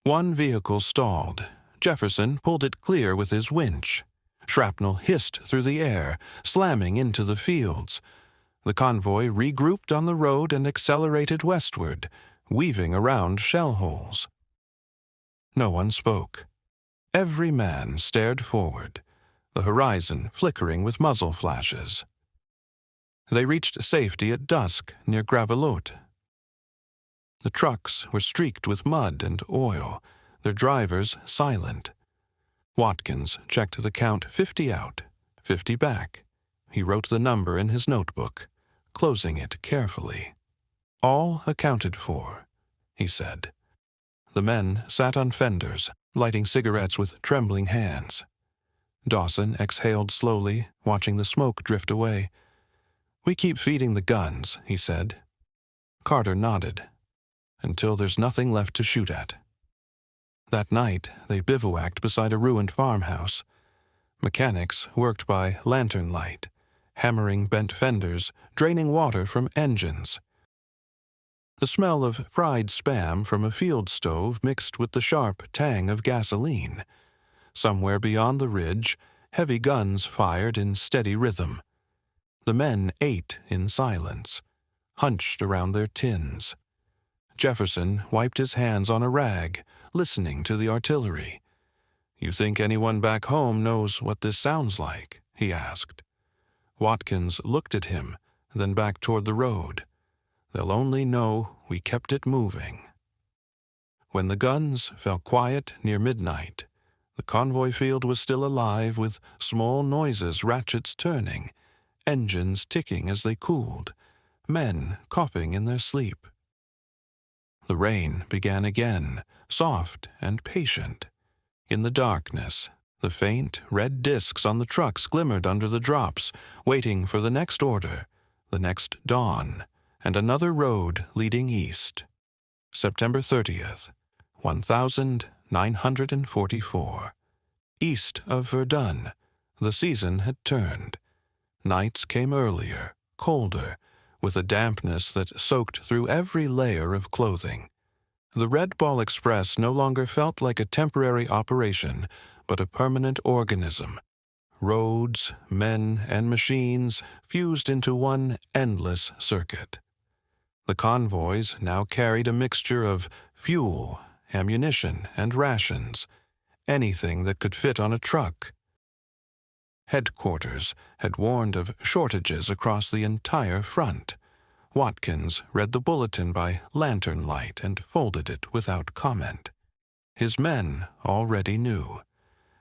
One vehicle stalled. Jefferson pulled it clear with his winch. Shrapnel hissed through the air, slamming into the fields. The convoy regrouped on the road and accelerated westward, weaving around shell holes. No one spoke. Every man stared forward, the horizon flickering with muzzle flashes. They reached safety at dusk near Gravelotte. The trucks were streaked with mud and oil, their drivers silent. Watkins checked the count 50 out, 50 back. He wrote the number in his notebook, closing it carefully. All accounted for, he said. The men sat on fenders, lighting cigarettes with trembling hands. Dawson exhaled slowly, watching the smoke drift away. "We keep feeding the guns," he said. Carter nodded. "Until there's nothing left to shoot at." That night, they bivouacked beside a ruined farmhouse. Mechanics worked by lantern light, hammering bent fenders, draining water from engines. The smell of fried spam from a field stove mixed with the sharp tang of gasoline. Somewhere beyond the ridge, heavy guns fired in steady rhythm. The men ate in silence, hunched around their tins. Jefferson wiped his hands on a rag, listening to the artillery. "You think anyone back home knows what this sounds like?" he asked. Watkins looked at him, then back toward the road. "They'll only know we kept it moving." When the guns fell quiet near midnight, the convoy field was still alive with small noises, ratchets turning, engines ticking as they cooled, men coughing in their sleep. The rain began again, soft and patient. In the darkness, the faint red discs on the trucks glimmered under the drops, waiting for the next order, the next dawn, and another road leading east. September 30th, 1944. East of Verdun, the season had turned. Nights came earlier, colder, with a dampness that soaked through every layer of clothing. The Red Ball Express no longer felt like a temporary operation, but a permanent organism. Roads, men, and machines fused into one endless circuit. The convoys now carried a mixture of fuel, ammunition, and rations, anything that could fit on a truck. Headquarters had warned of shortages across the entire front. Watkins read the bulletin by lantern light and folded it without comment. His men already knew.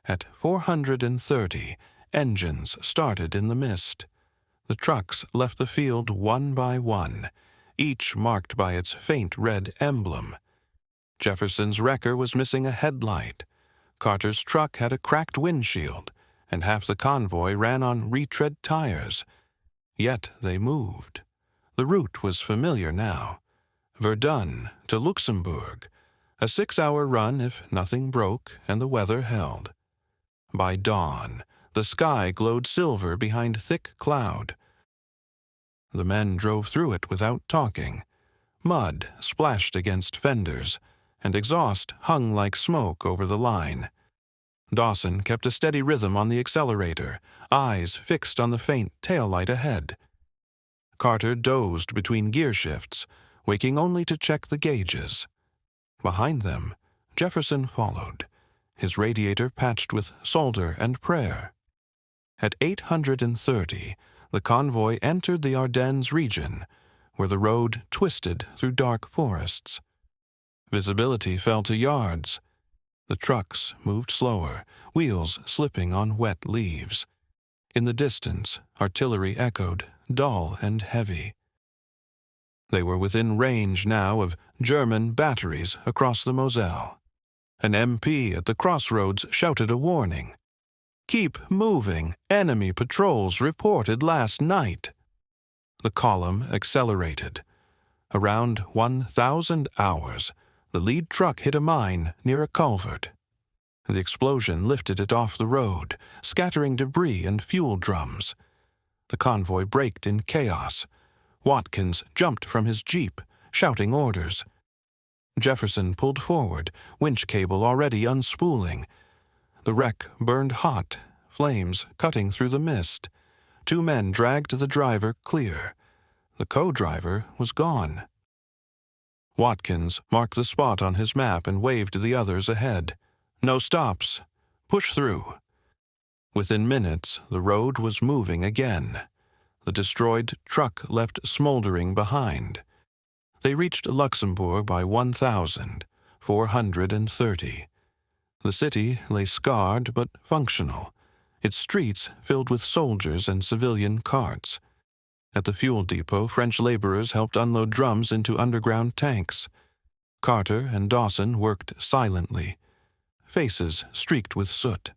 At 430, engines started in the mist. The trucks left the field one by one, each marked by its faint red emblem. Jefferson's wrecker was missing a headlight. Carter's truck had a cracked windshield, and half the convoy ran on retread tires. Yet they moved. The route was familiar now. Verdun to Luxembourg, a 6-hour run if nothing broke and the weather held. By dawn, the sky glowed silver behind thick cloud. The men drove through it without talking. Mud splashed against fenders, and exhaust hung like smoke over the line. Dawson kept a steady rhythm on the accelerator, eyes fixed on the faint taillight ahead. Carter dozed between gear shifts, waking only to check the gauges. Behind them, Jefferson followed, his radiator patched with solder and prayer. At 830, the convoy entered the Ardennes region, where the road twisted through dark forests. Visibility fell to yards. The trucks moved slower, wheels slipping on wet leaves. In the distance, artillery echoed, dull and heavy. They were within range now of German batteries across the Moselle. An MP at the crossroads shouted a warning. "Keep moving! Enemy patrols reported last night." The column accelerated. Around 1,000 hours, the lead truck hit a mine near a culvert. The explosion lifted it off the road, scattering debris and fuel drums. The convoy braked in chaos. Watkins jumped from his jeep, shouting orders. Jefferson pulled forward, winch cable already unspooling. The wreck burned hot, flames cutting through the mist. 2 men dragged the driver clear. The co-driver was gone. Watkins marked the spot on his map and waved to the others ahead. "No stops. Push through." Within minutes, the road was moving again. The destroyed truck left smoldering behind. They reached Luxembourg by 1,430. The city lay scarred but functional, its streets filled with soldiers and civilian carts. At the fuel depot, French laborers helped unload drums into underground tanks. Carter and Dawson worked silently, faces streaked with soot.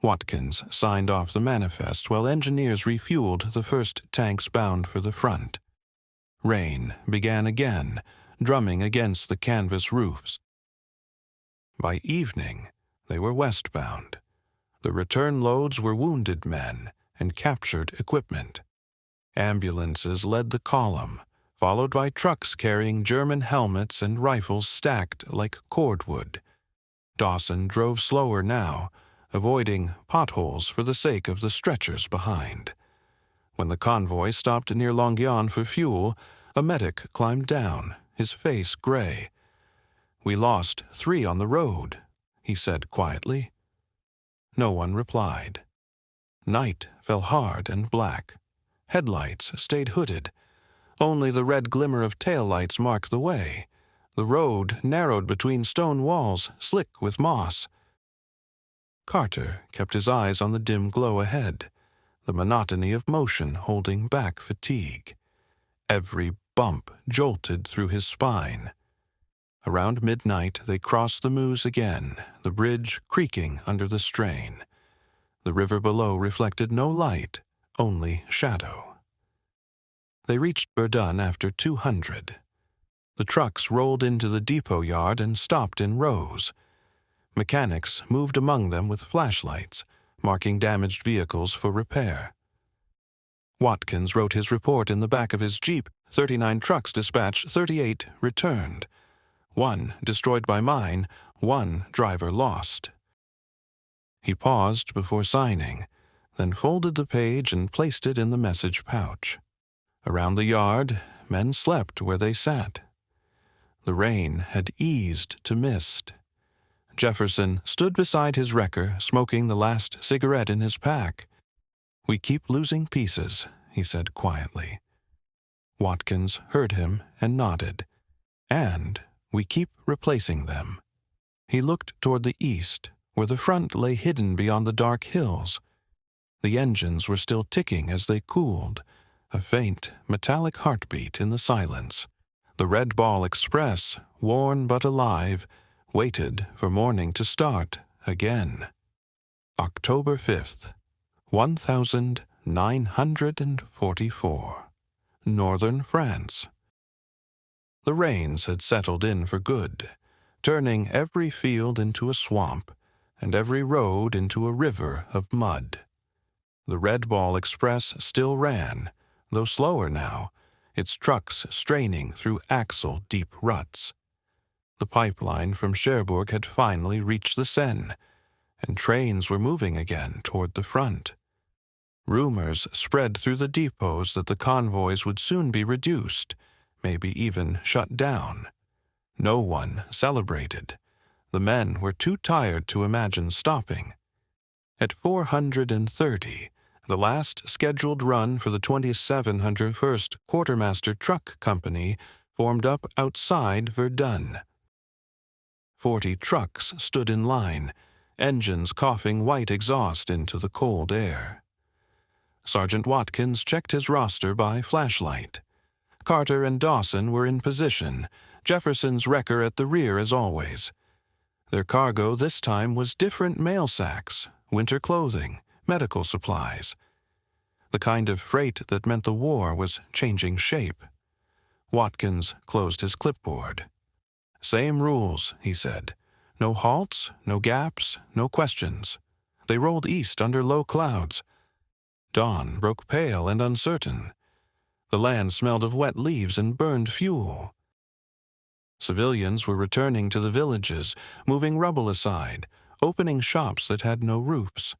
Watkins signed off the manifest while engineers refueled the first tanks bound for the front. Rain began again, drumming against the canvas roofs. By evening, they were westbound. The return loads were wounded men and captured equipment. Ambulances led the column, followed by trucks carrying German helmets and rifles stacked like cordwood. Dawson drove slower now, avoiding potholes for the sake of the stretchers behind. When the convoy stopped near Longuyon for fuel, a medic climbed down, his face gray. "We lost 3 on the road," he said quietly. No one replied. Night fell hard and black. Headlights stayed hooded. Only the red glimmer of taillights marked the way. The road narrowed between stone walls, slick with moss. Carter kept his eyes on the dim glow ahead, the monotony of motion holding back fatigue. Every bump jolted through his spine. Around midnight, they crossed the Meuse again, the bridge creaking under the strain. The river below reflected no light, only shadow. They reached Verdun after 200. The trucks rolled into the depot yard and stopped in rows. Mechanics moved among them with flashlights, marking damaged vehicles for repair. Watkins wrote his report in the back of his Jeep. 39 trucks dispatched, 38 returned. 1 destroyed by mine, 1 driver lost. He paused before signing, then folded the page and placed it in the message pouch. Around the yard, men slept where they sat. The rain had eased to mist. Jefferson stood beside his wrecker, smoking the last cigarette in his pack. "We keep losing pieces," he said quietly. Watkins heard him and nodded. "And we keep replacing them." He looked toward the east, where the front lay hidden beyond the dark hills. The engines were still ticking as they cooled, a faint, metallic heartbeat in the silence. The Red Ball Express, worn but alive, waited for morning to start again. October 5th, 1944. Northern France. The rains had settled in for good, turning every field into a swamp and every road into a river of mud. The Red Ball Express still ran, though slower now, its trucks straining through axle-deep ruts. The pipeline from Cherbourg had finally reached the Seine. and trains were moving again toward the front. Rumors spread through the depots that the convoys would soon be reduced, maybe even shut down. No one celebrated. The men were too tired to imagine stopping. At 430, the last scheduled run for the 2701st Quartermaster Truck Company formed up outside Verdun. 40 trucks stood in line, engines coughing white exhaust into the cold air. Sergeant Watkins checked his roster by flashlight. Carter and Dawson were in position, Jefferson's wrecker at the rear as always. Their cargo this time was different mail sacks, winter clothing, medical supplies. The kind of freight that meant the war was changing shape. Watkins closed his clipboard. "Same rules," he said. "No halts, no gaps, no questions." They rolled east under low clouds. Dawn broke pale and uncertain. The land smelled of wet leaves and burned fuel. Civilians were returning to the villages, moving rubble aside, opening shops that had no roofs.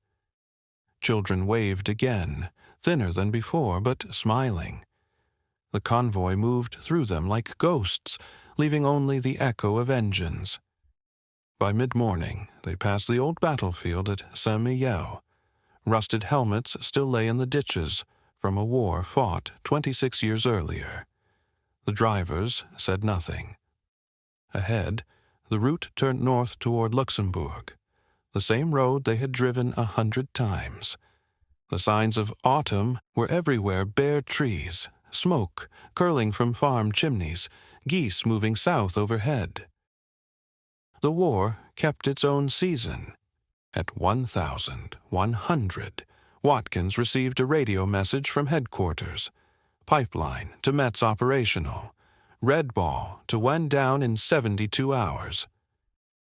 Children waved again, thinner than before, but smiling. The convoy moved through them like ghosts, leaving only the echo of engines. By mid-morning, they passed the old battlefield at Saint-Mihiel. Rusted helmets still lay in the ditches from a war fought 26 years earlier. The drivers said nothing. Ahead, the route turned north toward Luxembourg, the same road they had driven 100 times. The signs of autumn were everywhere: bare trees, smoke curling from farm chimneys, geese moving south overhead. The war kept its own season. At 1,100, Watkins received a radio message from headquarters. Pipeline to Metz operational. Red ball to wind down in 72 hours.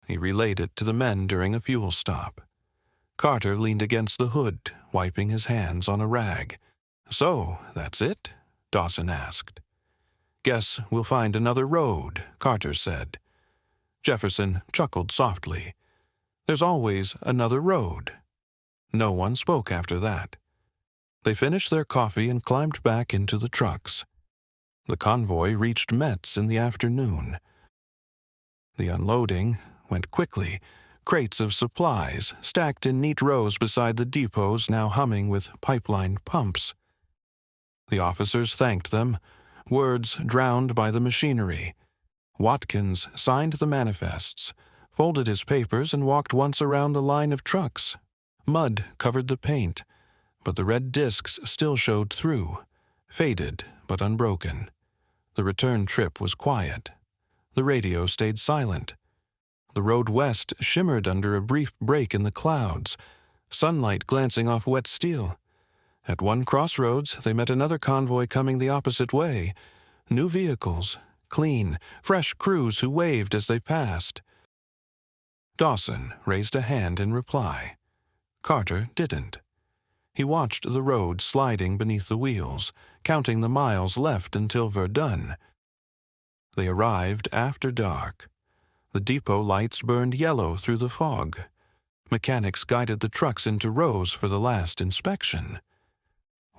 He relayed it to the men during a fuel stop. Carter leaned against the hood, wiping his hands on a rag. "So, that's it?" Dawson asked. "Guess we'll find another road," Carter said. Jefferson chuckled softly. "There's always another road." No one spoke after that. They finished their coffee and climbed back into the trucks. The convoy reached Metz in the afternoon. The unloading went quickly, crates of supplies stacked in neat rows beside the depots now humming with pipeline pumps. The officers thanked them, words drowned by the machinery. Watkins signed the manifests, folded his papers, and walked once around the line of trucks. Mud covered the paint, but the red discs still showed through, faded but unbroken. The return trip was quiet. The radio stayed silent. The road west shimmered under a brief break in the clouds, sunlight glancing off wet steel. At one crossroads, they met another convoy coming the opposite way. New vehicles, clean, fresh crews who waved as they passed. Dawson raised a hand in reply. Carter didn't. He watched the road sliding beneath the wheels, counting the miles left until Verdun. They arrived after dark. The depot lights burned yellow through the fog. Mechanics guided the trucks into rows for the last inspection.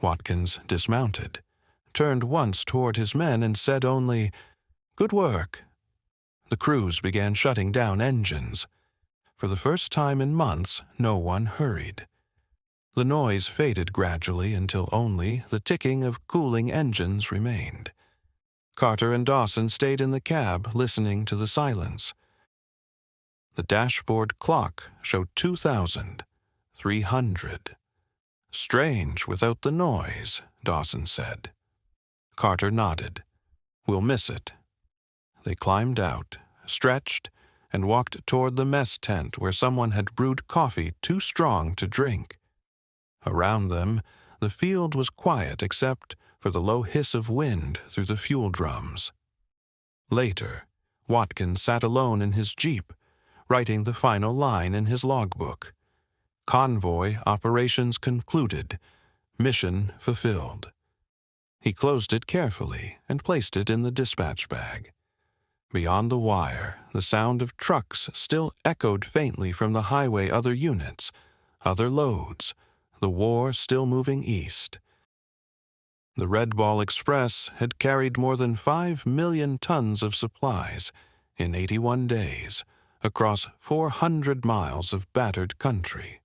Watkins dismounted, turned once toward his men and said only, "Good work." The crews began shutting down engines. For the first time in months, no one hurried. The noise faded gradually until only the ticking of cooling engines remained. Carter and Dawson stayed in the cab, listening to the silence. The dashboard clock showed 2,300. "Strange without the noise," Dawson said. Carter nodded. "We'll miss it." They climbed out, stretched, and walked toward the mess tent where someone had brewed coffee too strong to drink. Around them, the field was quiet except for the low hiss of wind through the fuel drums. Later, Watkins sat alone in his jeep, writing the final line in his logbook. Convoy operations concluded. Mission fulfilled. He closed it carefully and placed it in the dispatch bag. Beyond the wire, the sound of trucks still echoed faintly from the highway. Other units, other loads, the war still moving east. The Red Ball Express had carried more than 5 million tons of supplies in 81 days across 400 miles of battered country.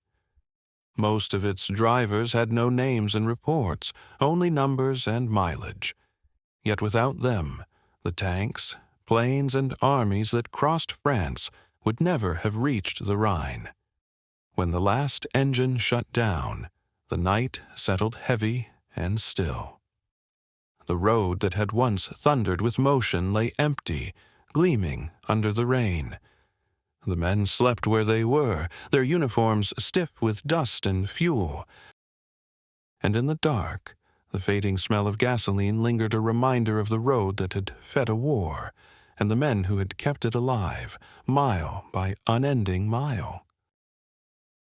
Most of its drivers had no names and reports, only numbers and mileage. Yet without them, the tanks, planes, and armies that crossed France would never have reached the Rhine. When the last engine shut down, the night settled heavy and still. The road that had once thundered with motion lay empty, gleaming under the rain. The men slept where they were, their uniforms stiff with dust and fuel. And in the dark, the fading smell of gasoline lingered, a reminder of the road that had fed a war, and the men who had kept it alive, mile by unending mile.